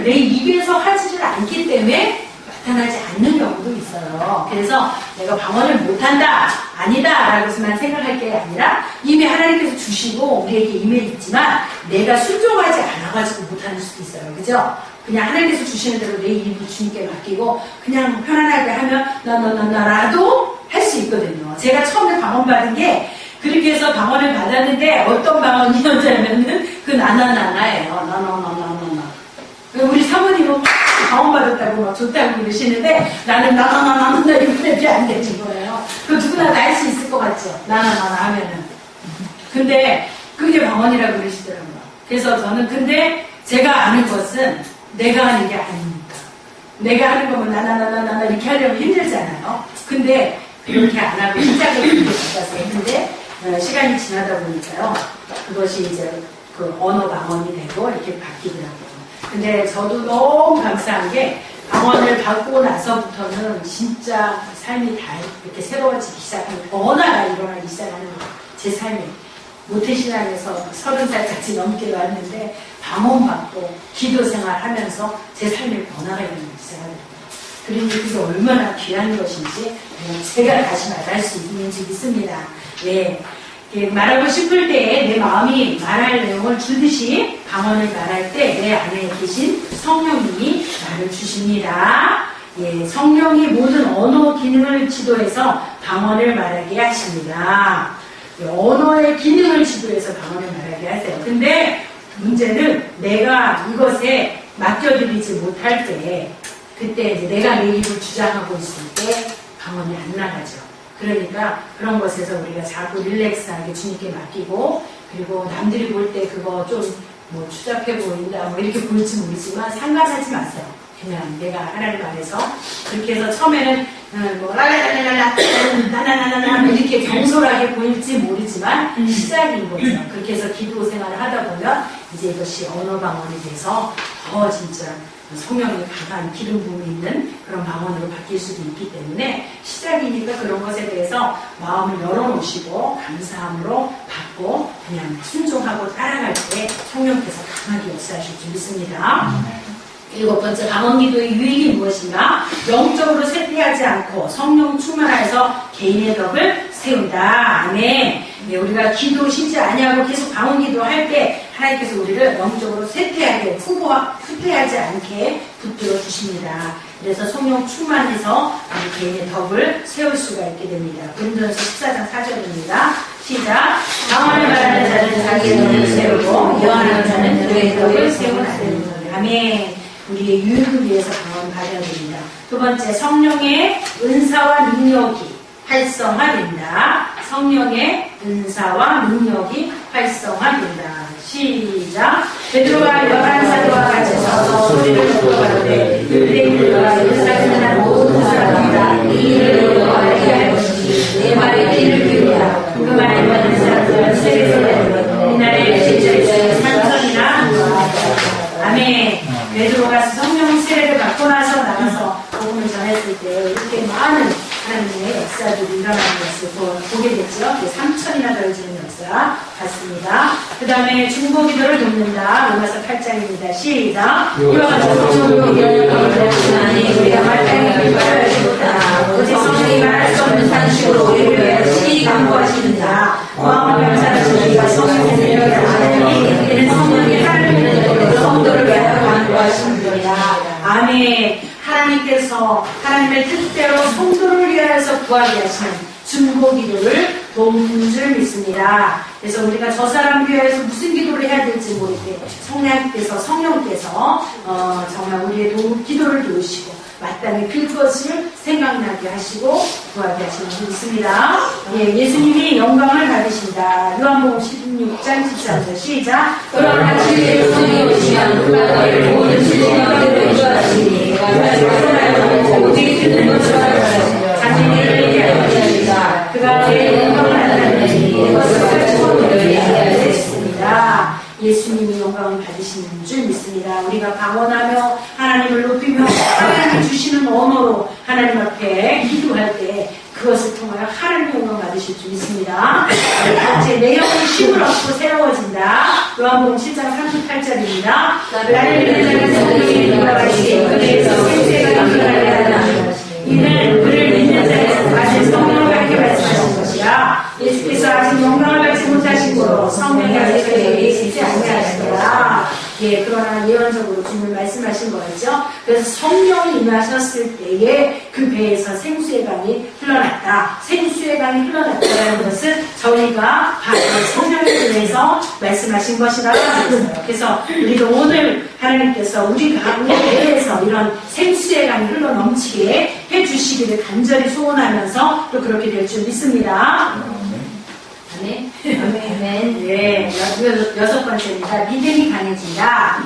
내 입에서 하지를 않기 때문에 나타나지 않는 경우도 있어요. 그래서 내가 방언을 못한다, 아니다 라고만 생각할 게 아니라 이미 하나님께서 주시고 우리에게 임해있지만 내가 순종하지 않아가지고 못하는 수도 있어요. 그죠? 그냥 하나님께서 주시는 대로 내 입을 주님께 맡기고 그냥 편안하게 하면 나라도 할 수 있거든요. 제가 처음에 방언 받은 게 그렇게 해서 방언을 받았는데 어떤 방언이었냐면은 그 나나나나예요. 나나나나나나. 우리 사모님은 방언 받았다고 막 좋다고 그러시는데 나는 나나나나나 이렇게 안 되는 거예요. 그 누구나 다 할 수 있을 것 같죠. 나나나나 하면은. 근데 그게 방언이라고 그러시더라고요. 그래서 저는 근데 제가 아는 것은 내가 하는 게 아닙니다. 내가 하는 거면 나나나나나 이렇게 하려면 힘들잖아요. 근데 그렇게 안 하고 시작을 그렇게 받았어요. 근데 시간이 지나다 보니까요. 그것이 이제 그 언어 방언이 되고 이렇게 바뀌더라고요. 근데 저도 너무 감사한 게 방언을 받고 나서부터는 진짜 삶이 다 이렇게 새로워지기 시작하는 변화가 일어나기 시작하는 제 삶이 모태신앙에서 30살까지 넘게 왔는데 방언 받고 기도 생활하면서 제 삶의 변화가 일어나기 시작합니다. 그러니 그게 얼마나 귀한 것인지 제가 다시 말할 수 있는지 믿습니다. 예. 말하고 싶을 때 내 마음이 말할 내용을 주듯이 방언을 말할 때 내 안에 계신 성령님이 말을 주십니다. 예, 성령이 모든 언어 기능을 지도해서 방언을 말하게 하십니다. 예, 언어의 기능을 지도해서 방언을 말하게 하세요. 근데 문제는 내가 이것에 맡겨드리지 못할 때 그때 이제 내가 내 입을 주장하고 있을 때 방언이 안 나가죠. 그러니까 그런 것에서 우리가 자꾸 릴렉스하게 주님께 맡기고 그리고 남들이 볼 때 그거 좀 뭐 추잡해 보인다 뭐 이렇게 보일지 모르지만 상관하지 마세요. 그냥 내가 하나님 안에서 그렇게 해서 처음에는 뭐 라라라라라 나나나나나 이렇게 경솔하게 보일지 모르지만 시작인 거죠. 그렇게 해서 기도 생활을 하다 보면 이제 이것이 언어 방언이 돼서 더 진짜 성령의 강한 기름 부음이 있는 그런 방언으로 바뀔 수도 있기 때문에 시작이니까 그런 것에 대해서 마음을 열어놓으시고 감사함으로 받고 그냥 순종하고 따라갈 때 성령께서 강하게 역사하실 줄 믿습니다. 7번째 방언기도의 유익이 무엇인가? 영적으로 쇠퇴하지 않고 성령 충만하여서 개인의 덕을 세운다. 아멘. 예, 우리가 기도 쉬지 아니하고 계속 방언기도 할 때 하나님께서 우리를 영적으로 쇠퇴하게 후퇴하지 않게 붙들어 주십니다. 그래서 성령 충만해서 우리 개인의 덕을 세울 수가 있게 됩니다. 고린도전서 14장 4절입니다. 시작. 방언을 말하는 자는 자기의 덕을 세우고 예언하는 자는 그의 덕을 세우나니. 아멘. 우리의 유익을 위해서 방언을 받아야 됩니다. 두 번째, 성령의 은사와 능력이 활성화된다. 성령의 은사와 능력이 활성화된다. 시작. 베드로가 11사도와 같이 서서 소리를 듣고 가로되 유대인들과 예루살렘의 모든 사람들아 이 일을 너희가 알게 할 것이니 내 말에 귀를 기울이라. 그 말에 받은 사람들은 세계에서 이날에 실제로 3천이나 누웠다. 아멘. 베드로가 성령 세례를 받고 나서 나가서 복음을 전했을 때 이렇게 많은 하나님의 역사들이 일어나는 것을 보게 됐죠. 3천이나 더해지는 역사 같습니다. 그 다음에 중보기도를 돕는다. 로마서 8장입니다. 시작. 이와 같이 중보기도를 돕는다니 우리가 말단의 결과를 알지 못하나 오직 성령이 말할 수 없는 산식으로 우리를 위하여 친히 강구하시는다. 마음을 감사하시는 우리가 성령의 능력을 아느니 이는 성령이 하나님의 성도를 위하여 강구하시느니라. 아멘. 하나님께서 하나님의 뜻대로 성도를 위하여서 구하게 하시는 중보기도를 돕는 줄 믿습니다. 그래서 우리가 저 사람 위하여서 무슨 기도를 해야 될지 모를 때 성령께서 정말 우리의 기도를 도우시고 마땅히 그것을 생각나게 하시고 구하게 하시는 줄 믿습니다. 예, 예수님이 영광을 받으신다. 요한복음 16장 14절 시작. 그러나 진리의 손이 오시면 그가 너희를 모든 진리를 인도하시니 오직 듣는 것을 알아서 자신을 얘기하여 주시다. 그가 내 영광을 나타내니 이것을 가지고 너희에게 알겠습니다. 예수님이 영광을 받으시는 줄 믿습니다. 우리가 방언하며 하나님을 높이며 하나님이 주시는 언어로 하나님 앞에 기도할 때 그것을 통하여 하나님의 영광 받으실 줄 믿습니다. 제 내 영혼이 힘을 얻고 새로워진다. 요한복음 7장 38절입니다. 나를 믿는 자는 성령이 돌아가시고 그에서 생수가 일어나게 하라. 이는 그를 믿는 자에서 다시 성령을 받게 말씀하신 것이라. 예수께서 아직 영광을 받지 못하신 거로 성령이 아직 그에게 있지 아니하시더라. 예, 그러나 예언적으로 주님 말씀하신 거였죠. 그래서 성령이 임하셨을 때에 그 배에서 생수의 강이 흘러났다. 생수의 강이 흘러났다는 것은 저희가 성령에 대해서 말씀하신 것이라고 하셨어요. 그래서 우리도 오늘 하나님께서 우리 배에서 이런 생수의 강이 흘러 넘치게 해주시기를 간절히 소원하면서 또 그렇게 될 줄 믿습니다. 아멘. 아멘. 예, 6번째입니다. 믿음이 강해진다.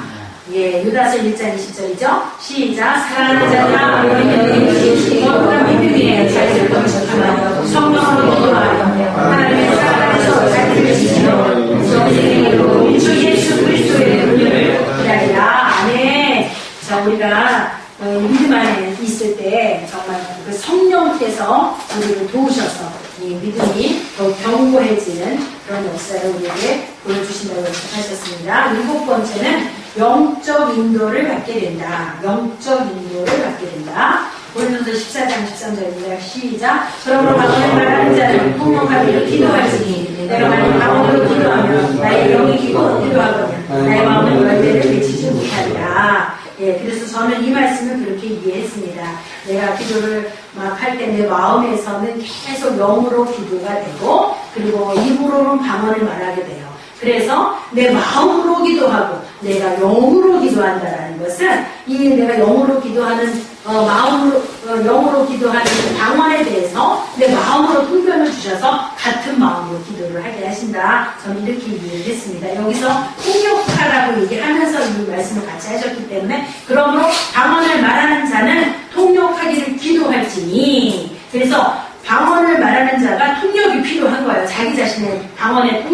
예, 유다서 1장 20절이죠. 시작. 사랑하는 자들아, 너희가 믿음이에요. 자기를 넘쳐하며 성령으로 기도하여 하나님의 사랑에서 자기를 지키며 정생으로 우리 주 예수 그리스도의 은혜를 기다리라. 아멘. 자, 우리가 믿음 안에 있을 때 정말 그 성령께서 우리를 도우셔서 이 믿음이 더 견고해지는 그런 역사를 우리에게 보여주신다고 하셨습니다. 7번째는 영적 인도를 받게 된다. 영적 인도를 받게 된다. 고린도서 14장 13절입니다. 시작. 그러므로 방언을 말하는 자는 통역하기를 기도할지니 내가 만약 방언으로 기도하면 나의 영이 기도하거든 나의 마음은 열매를 맺히지 못하리라. 예, 그래서 저는 이 말씀을 그렇게 이해했습니다. 내가 기도를 막 할 때 내 마음에서는 계속 영으로 기도가 되고 그리고 입으로는 방언을 말하게 돼요. 그래서 내 마음으로 기도하고 내가 영으로 기도한다라는 것은 이 내가 영으로 기도하는 마음으로 영으로 기도하는 그 방언에 대해서 내 마음으로 통변을 주셔서 같은 마음으로 기도를 하게 하신다. 저는 이렇게 이해를 했습니다. 여기서 통역하라고 얘기하면서 이 말씀을 같이 하셨기 때문에 그러므로 방언을 말하는 자는 통역하기를 기도할지니 그래서 방언을 말하는 자가 통역이 필요한 거예요. 자기 자신의 방언의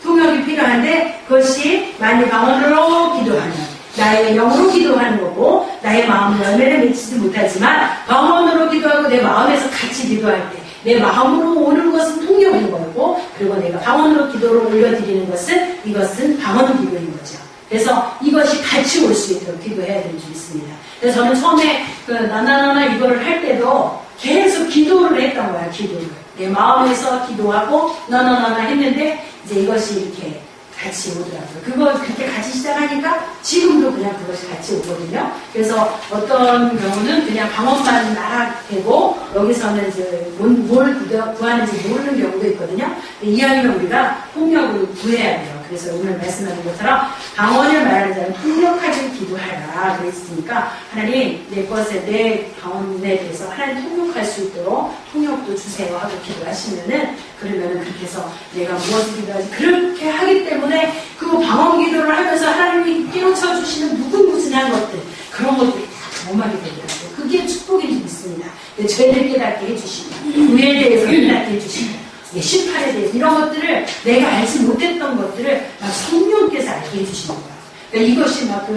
통역이 필요한데 그것이 만일 방언으로 기도하면 나의 영으로 기도하는 거고 나의 마음은 열매를 맺지도 못하지만 방언으로 기도하고 내 마음에서 같이 기도할 때 내 마음으로 오는 것은 통역인 거고 그리고 내가 방언으로 기도를 올려드리는 것은 이것은 방언 기도인 거죠. 그래서 이것이 같이 올 수 있도록 기도해야 되는 줄 있습니다. 그래서 저는 처음에 나나나나 이거를 할 때도 계속 기도를 했던 거야. 기도를 내 마음에서 기도하고 나나나나 했는데 이제 이것이 이렇게 같이 오더라고요. 그거 그렇게 같이 시작하니까 지금도 그냥 그것이 같이 오거든요. 그래서 어떤 경우는 그냥 방언만 나락되고 여기서는 이제 뭘 구하는지 모르는 경우도 있거든요. 이왕이면 우리가 통역을 구해야 돼요. 그래서 오늘 말씀하신 것처럼 방언을 말하는 자는 통역하길 기도하라 그랬으니까 하나님 내 것에 내 방언에 대해서 하나님 통역할 수 있도록 통역도 주세요 하고 기도하시면은 그러면은 그렇게 해서 내가 무엇을 기도하지 그렇게 하기 때문에 그 방언 기도를 하면서 하나님이 끼워쳐 주시는 무궁무진한 것들 그런 것들이 다 경험하게 되더라고요. 그게 축복인 줄 믿습니다. 죄를 깨닫게 해주시고 의에 대해서 깨닫게 해주시고 심판에 대해서 이런 것들을 내가 알지 못했던 것들을 막 성령께서 알게 해주시는 거예요. 그러니까 이것이 막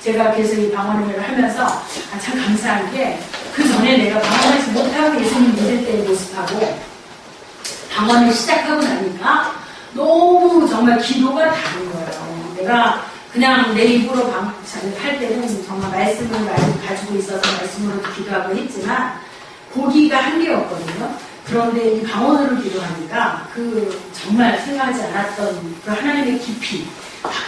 제가 계속 이 방언을 하면서 참 감사한 게 그 전에 내가 방언하지 못하고 예수님 믿을 때의 모습하고 방언을 시작하고 나니까 너무 정말 기도가 다른 거예요. 내가 그냥 내 입으로 할 때는 정말 말씀을 많이 가지고 있어서 말씀으로 기도하고 했지만 고기가 한계였거든요. 그런데 이 방언으로 기도하니까 정말 생각하지 않았던 그 하나님의 깊이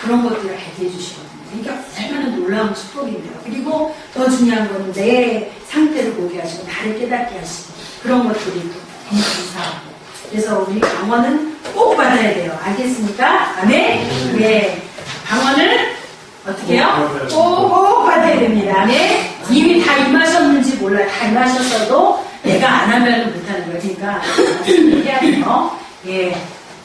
그런 것들을 알게 해주시거든요. 그러니까 얼마나 놀라운 축복입니다. 그리고 더 중요한 거는 내 상태를 보게 하시고 나를 깨닫게 하시고 그런 것들이 너무 감사하고 그래서 우리 방언은 꼭 받아야 돼요. 알겠습니까? 아멘? 네. 방언을 어떻게 해요? 꼭 받아야 됩니다. 아멘? 이미 다 임하셨는지 몰라요. 다 임하셨어도 내가 안 하면 못하는 거예요. 그러니까 해야 돼요. 예.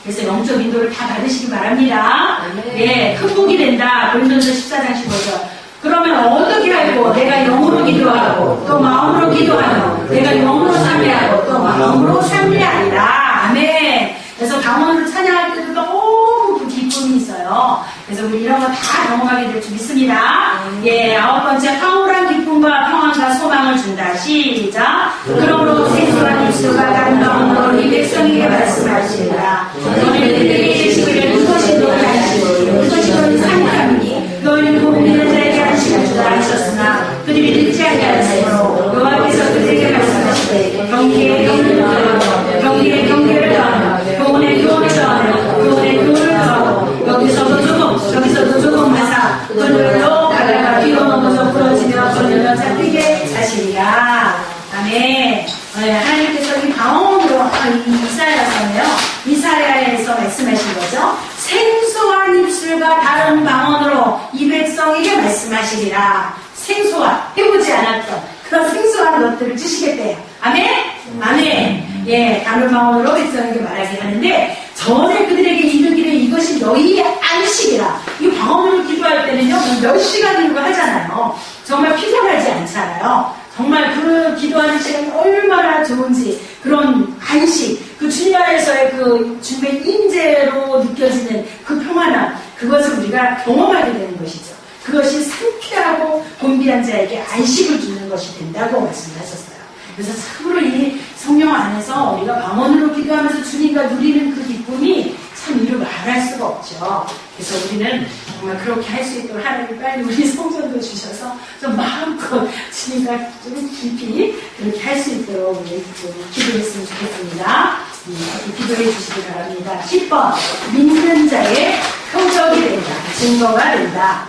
그래서 영적 인도를 다 받으시기 바랍니다. 예, 큰 복이 된다. 고린도서 14장 15절. 그러면 어떻게 알고 내가 영으로 기도하고 또 마음으로 기도하며 내가 영으로 참여하고 또 마음으로 참여하리라. 아멘. 그래서 방언으로 찬양할 때도 너무 그 기쁨이 있어요. 그래서 우리 이런 거 다 경험하게 될 줄 믿습니다. 예, 9번째 황홀한 기쁨과 평안과 소망을 준다. 시작. 그러므로 생소한 입술과 감동으로 이 백성에게 말씀하시리라. 너희는 그들에게 계시기를 그것이 너희 안식이요 그것이 너희 상함이니 너희는 고민을 자에게 안식을 주라 하셨으나 그들이 듣지 아니하였으므로 여호와께서 그들에게 말씀하시되 경계에 경계를 더하며 경계에 경계를 더하며 교훈에 교훈을 더하며 교훈에 교훈을 더하고 여기서도 조금 저기서도 조금 하사 그들로 가다가 뒤로 넘어져 부러지며 걸려서 잡히게 하시리라. 아멘. 하나님께서 이 방언으로 이사야에서 말씀하신 거죠. 생소한 입술과 다른 방언으로 이 백성에게 말씀하시리라. 생소한, 해보지 않았던 그런 생소한 것들을 주시겠대요. 아멘? 아멘. 예, 다른 방언으로 백성에게 말하게 하는데 전에 그들에게 이르기를 이것이 너희의 안식이라. 이 방언으로 기도할 때는요, 몇 시간이고 하잖아요. 정말 피곤하지 않잖아요. 정말 그 기도하는 시간이 얼마나 좋은지 그런 안식, 그 주님 안에서의 그 주님의 임재로 느껴지는 그 평안함, 그것을 우리가 경험하게 되는 것이죠. 그것이 상쾌하고 곤비한 자에게 안식을 주는 것이 된다고 말씀하셨어요. 그래서 참으로 이 성령 안에서 우리가 방언으로 기도하면서 주님과 누리는 그 기쁨이 참 이루 말할 수가 없죠. 그래서 우리는 정말 그렇게 할 수 있도록 하나님 빨리 우리 성전도 주셔서 좀 마음껏 주님과 좀 깊이 그렇게 할 수 있도록 우리 기도했으면 좋겠습니다. 그렇게 기도해 주시기 바랍니다. 10번 믿는 자의 표적이 된다. 증거가 된다.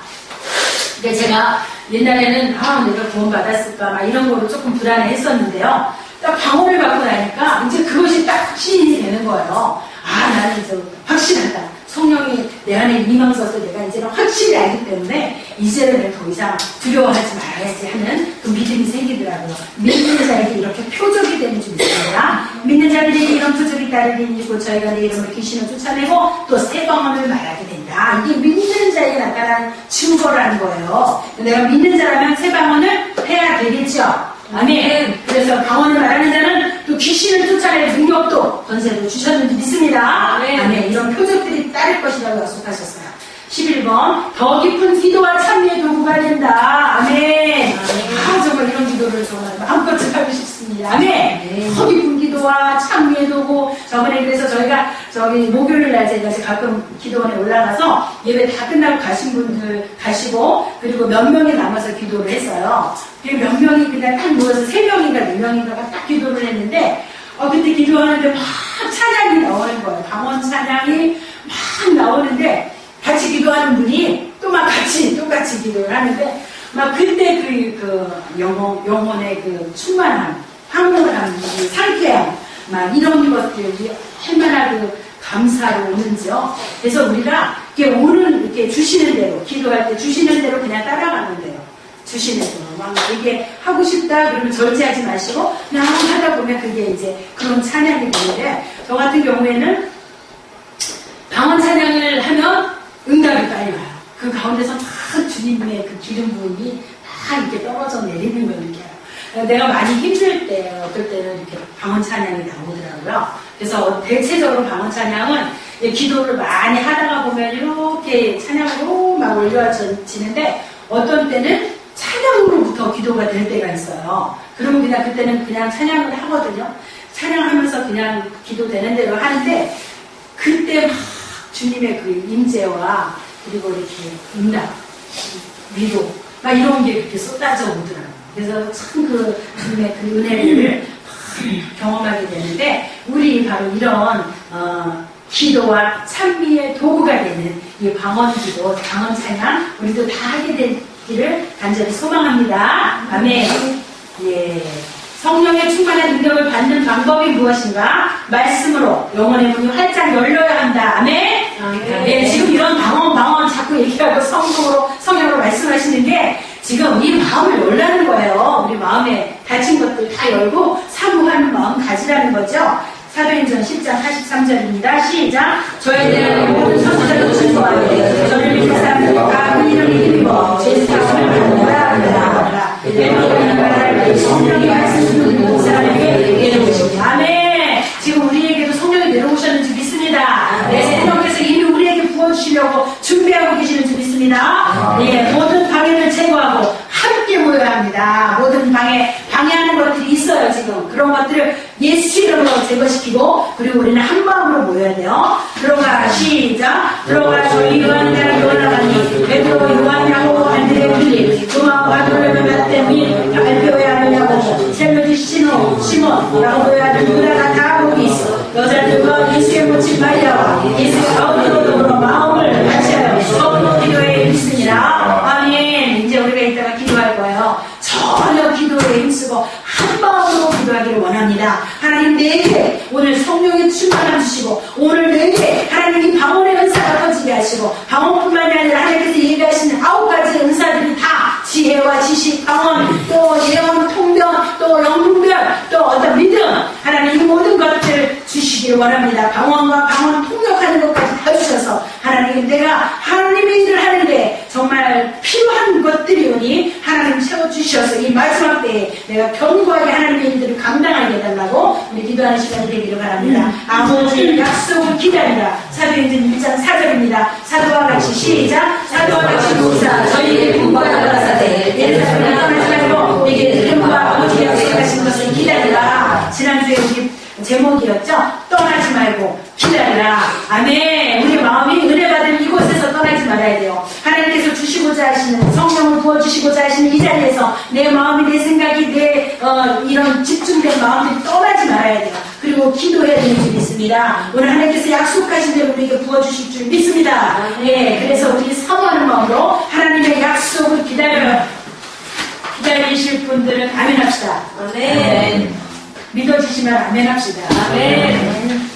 근데 제가 옛날에는 내가 구원 받았을까 막 이런 거로 조금 불안해했었는데요. 딱 방언을 받고 나니까 이제 그것이 딱 확신이 되는 거예요. 나는 이제 확신한다. 성령이 내 안에 임하셔서 내가 이제는 확실히 알기 때문에 이제는 더 이상 두려워하지 말아야지 하는 그 믿음이 생기더라고요. 믿는 자에게 이렇게 표적이 되는 줄 믿습니다. 믿는 자들에게 이런 표적이 따르니 있고 저희가 내 이름으로 귀신을 쫓아내고 또 새 방언을 말하게 된다. 이게 믿는 자에게 나타난 증거라는 거예요. 내가 믿는 자라면 새 방언을 해야 되겠죠. 아멘. 그래서 방언을 말하는 자는 또 귀신을 쫓아낼 능력도 권세도 주셨는지 믿습니다. 아멘. 이런 표적들이 따를 것이라고 약속하셨어요. 11번 더 깊은 기도와 참여의 도구가 된다. 아멘. 정말 이런 기도를 정말 마음껏 하고 싶습니다. 아멘. 더 깊은 기도와 참여의 도구. 저번에 그래서 저희가 목요일 날 제가 가끔 기도원에 올라가서 예배 다 끝나고 가신 분들 가시고 그리고 몇 명이 남아서 기도를 했어요. 그리고 몇 명이 그냥 딱 모여서 3명인가 4명인가가 딱 기도를 했는데 그때 기도하는데 막 찬양이 나오는 거예요. 방언 찬양이 막 나오는데 같이 기도하는 분이 또 막 똑같이 기도를 하는데 막 그때 그 영혼의 그 충만함, 황홀함, 상쾌함, 막 이런 것들이 얼마나 그 감사로 오는지요. 그래서 우리가 이렇게 주시는 대로, 기도할 때 주시는 대로 그냥 따라가는 대로. 주시는 대로. 막 이게 하고 싶다 그러면 절제하지 마시고 그냥 하다 보면 그게 이제 그런 찬양이 되는데 저 같은 경우에는 방언 찬양을 하면 응답이 빨리 와요. 그 가운데서 막 주님의 그 기름 부음이 다 이렇게 떨어져 내리는 걸 느껴요. 내가 많이 힘들 때, 어떨 때는 이렇게 방언 찬양이 나오더라고요. 그래서 대체적으로 방언 찬양은 기도를 많이 하다가 보면 이렇게 찬양으로 막 올려지는데 어떤 때는 찬양으로부터 기도가 될 때가 있어요. 그러면 그냥 그때는 그냥 찬양을 하거든요. 찬양하면서 그냥 기도되는 대로 하는데 그때 막 주님의 그 임재와 그리고 이렇게 응답, 위로 막 이런 게 그렇게 쏟아져 오더라고요. 그래서 참 그 주님의 그 은혜를 경험하게 되는데 우리 바로 이런 기도와 찬미의 도구가 되는 이 방언 기도, 방언 찬양 우리도 다 하게 되기를 간절히 소망합니다. 아멘. 예. 성령의 충만한 능력을 받는 방법이 무엇인가? 말씀으로 영혼의 문이 활짝 열려야 한다. 아멘. 예, 지금 이런 방언 자꾸 얘기하고 성령으로 말씀하시는 게 지금 이 마음을 열라는 거예요. 우리 마음에 닫힌 것들 다 열고 사모하는 마음 가지라는 거죠. 사도행전 10장 43절입니다. 시작. 저에 대한 모든 선지자도 증거하되 저를 믿는 사람들이 다 그 이름을 믿고 죄 사함을 받는다. 내 성령이 말씀을 모든 사람에게 내려오십니다. 아멘. 지금 우리에게도 성령이 내려오셨는지 믿습니다. 내 성령께서 이미 우리에게 부어주시려고 준비하고 계시는 줄 믿습니다. 예, 모든 방해를 제거하고 함께 모여야 합니다. 모든 방해하는 것들이 있어요. 지금 그런 것들을 예수 이름으로 제거시키고 그리고 우리는 한 마음으로 모여야 돼요. 들어가. 시작. 들어가. 저희 요한이랑 올라가니 베드로 요한 야고보 안드레 빌립 도마 바돌레 마테미 발표해야 하느냐고 셀로디 시몬 라고도 하는 유다가 다 거기 있어. 여자들과 예수의 모친 마리아와 예수의 가운데로 더불어 마음을 같이하여 서로 기도에 힘쓰니라. 아멘. 이제 우리가 이따가 기도할 거예요. 전혀 기도에 힘쓰고 한 마음으로 기도하기를 원합니다. 하나님 내게 오늘 성령의 충만함 주시고 오늘 내게 하나님이 방언의 은사가 터지게 하시고 방언뿐만이 아니라 하나님께서 얘기하신 9가지 은사들이 다 지혜와 지식, 방언, 또 예언, 통변, 또 영분별, 또 어떤 믿음 하나님 이 모든 것들을 주시기를 원합니다. 방언과 방언 통역하는 것까지 다 주셔서 하나님 내가 하나님의 일을 하는데 정말 필요한 것들이오니 하나님 채워주셔서 이 마지막 때 때에 내가 견고하게 하나님의 일들을 감당하게 해달라고 우리 기도하는 시간이 되기를 바랍니다. 아버지의 약속을 기다리라. 사도행전 1장 4절입니다. 사도와 같이 시작. 사도와 같이 묵사 저희에게 분부하여 가라사대 예루살렘을 떠나지 말고 내게 이름과 아버지의 약속하신 것을 기다리라. 지난주에 우리 제목이었죠. 떠나지 말고 기다리라. 아멘. 우리 마음이 은혜받은 이곳에서 떠나지 말아야 돼요. 하나님께서 주시고자 하시는 성령을 부어주시고자 하시는 이 자리에서 내 마음이, 내 생각이, 내 이런 집중된 마음들이 떠나지 말아야 돼요. 그리고 기도해야 되는 줄 믿습니다. 오늘 하나님께서 약속하신 대로 우리에게 부어주실 줄 믿습니다. 예, 그래서 우리 사모하는 마음으로 하나님의 약속을 기다리실 분들은 아멘 합시다. 아멘. 믿어지시면 아멘 합시다. 아멘.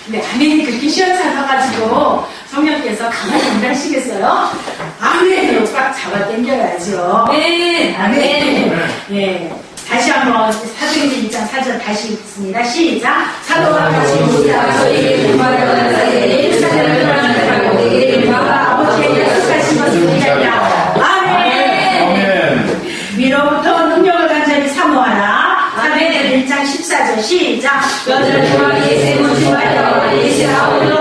근데 아멘이 그렇게 시원찮아가지고 성령께서 가만히 안 하시겠어요? 아멘으로 꽉 잡아 당겨야죠. 아멘. 아멘. 예. 다시 한번 사도행전 1장 4절 다시 읽습니다. 시작. 사도와 같이 묵사 저희에게 분부하여 가라사대 예루살렘을 떠나지 말고 내게 이름과 아버지의 약속하신 것을 기다리라. 아멘. 위로부터 능력을 간절히 사모하라. 사도행전 1장 14절 시작. 여자들과 예수의 주말과 예수의 아우로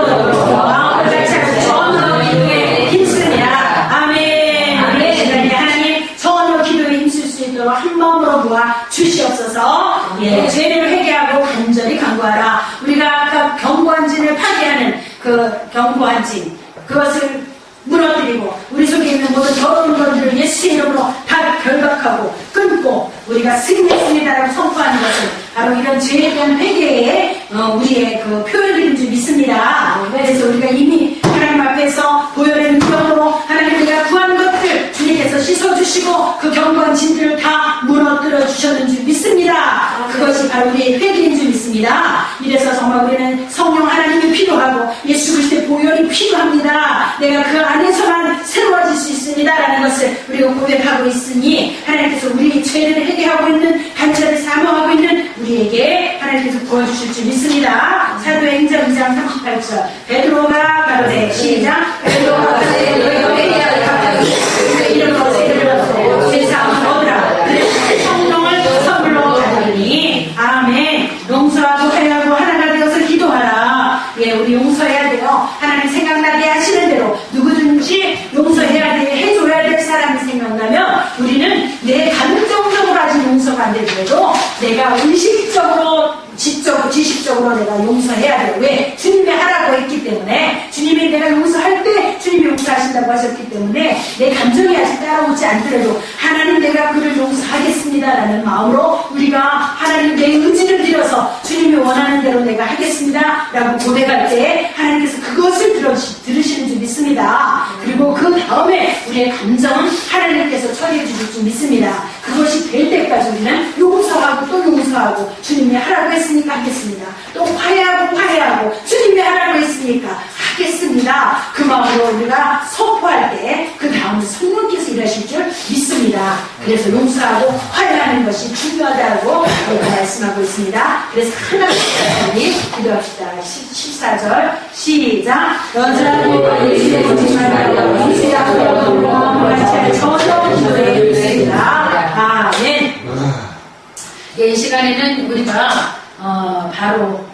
마음을 같이 하고 전으로 기도에 힘쓰니라. 아멘. 아멘. 하나님 전으로 기도에 힘쓸 수 있도록 한 마음으로 모아 주시옵소서. 예, 죄를 회개하고 간절히 간구하라. 우리가 아까 견고한 진을 파괴하는 그 견고한 진 그것을 무너뜨리고 우리 속에 있는 모든 더러운 것들을 예수의 이름으로 다 결박하고 끊고 우리가 승리했습니다라고 선포하는 것은 바로 이런 죄에 대한 회개의 우리의 그 표현인 줄 믿습니다. 그래서 우리가 이미 하나님 앞에서 보혈의 능력으로 하나님 우리가 구한 것들 주님께서 씻어주시고 그 견고한 진들을 다 무너뜨려 주셨는 줄 믿습니다. 그것이 바로 우리의 회개인 줄 믿습니다. 이래서 정말 우리는 성령 하나님이 필요하고 예수 그리스도의 보혈이 필요합니다. 내가 그 안에서만 새로워질 수 있습니다라는 것을 우리가 고백하고 있으니 하나님께서 우리 죄를 회개하고 있는 간절히 사모하고 있는 우리에게 하나님께서 도와주실 줄 믿습니다. 사도행전 2장 38절 베드로가 가로되 시작. 베드로가 가로되 너희가 회개하여 갑자기 이름으로 세례를 받고 죄사함을 얻으라. 그래서 성령을 선물로 받으니 아멘. 용서하고 회개하고 하나가 되어서 기도하라. 예, 우리 용서해야 돼요. 하나님 생각나게 하시는 대로 누구든지 용서해야 돼, 해줘야 될 사람이 생각나면 우리는 내 감정적으로 아직 용서가 안 되더라도 내가 의식적으로 지식적으로 내가 용서해야 돼요. 왜? 주님이 하라고 했기 때문에 주님이 내가 용서할 때 주님이 용서하신다고 하셨기 때문에 내 감정이 아직 따라오지 않더라도 하나님 내가 그를 용서하겠습니다라는 마음으로 우리가 하나님 내 의지를 들여서 주님이 원하는 대로 내가 하겠습니다 라고 고백할 때 하나님께서 그것을 들으시는 줄 믿습니다. 그리고 그 다음에 우리의 감정은 하나님께서 처리해 주실 줄 믿습니다. 그것이 될 때까지 우리는 용서하고 또 용서하고 주님이 하라고 했으니까 하겠습니다. 또 화해하고 주님이 하라고 했으니까 하겠습니다. 그 마음으로 우리가 선포할 때 그 다음에 성령께서 일하실 줄 믿습니다. 그래서 용서하고 화해하는 것이 중요하다고 말씀하고 있습니다. 그래서 하나님께 기도합시다. 14절 시작. 여자들과 예수의 거짓말하고 예수의 앞으로 같이 저녁 기도해 주십니다. 아멘. 예, 이 시간에는 우리가 바로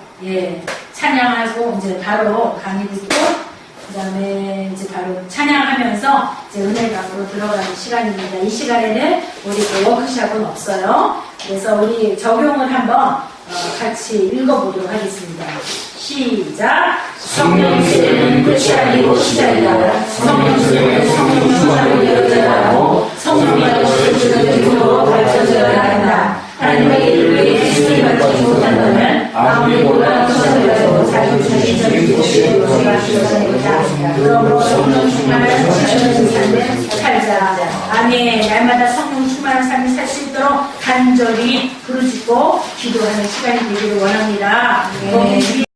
찬양하고 이제 바로 강의 듣고 그다음에 이제 바로 찬양하면서 이제 은혜강으로 들어가는 시간입니다. 이 시간에는 우리 그 워크샵은 없어요. 그래서 우리 적용을 한번 같이 읽어보도록 하겠습니다. 시작. 성령 세례는 끝이 아니고 시작이다. 성령 세례는 성령 충만을 열어자라고 성령과 예수를 믿음으로 발전되어야 한다. 하나님의 이름을 예수를 받지 못한다면 아무리 몰라 투자되어도 자기 자신적인 것이 생각되어야 그러므로 성령 충만한 지켜진 삶을 살자. 아멘. 날마다 성령 충만한 삶을 살 수 있도록 간절히 부르짖고 기도하는 시간이 되기를 원합니다.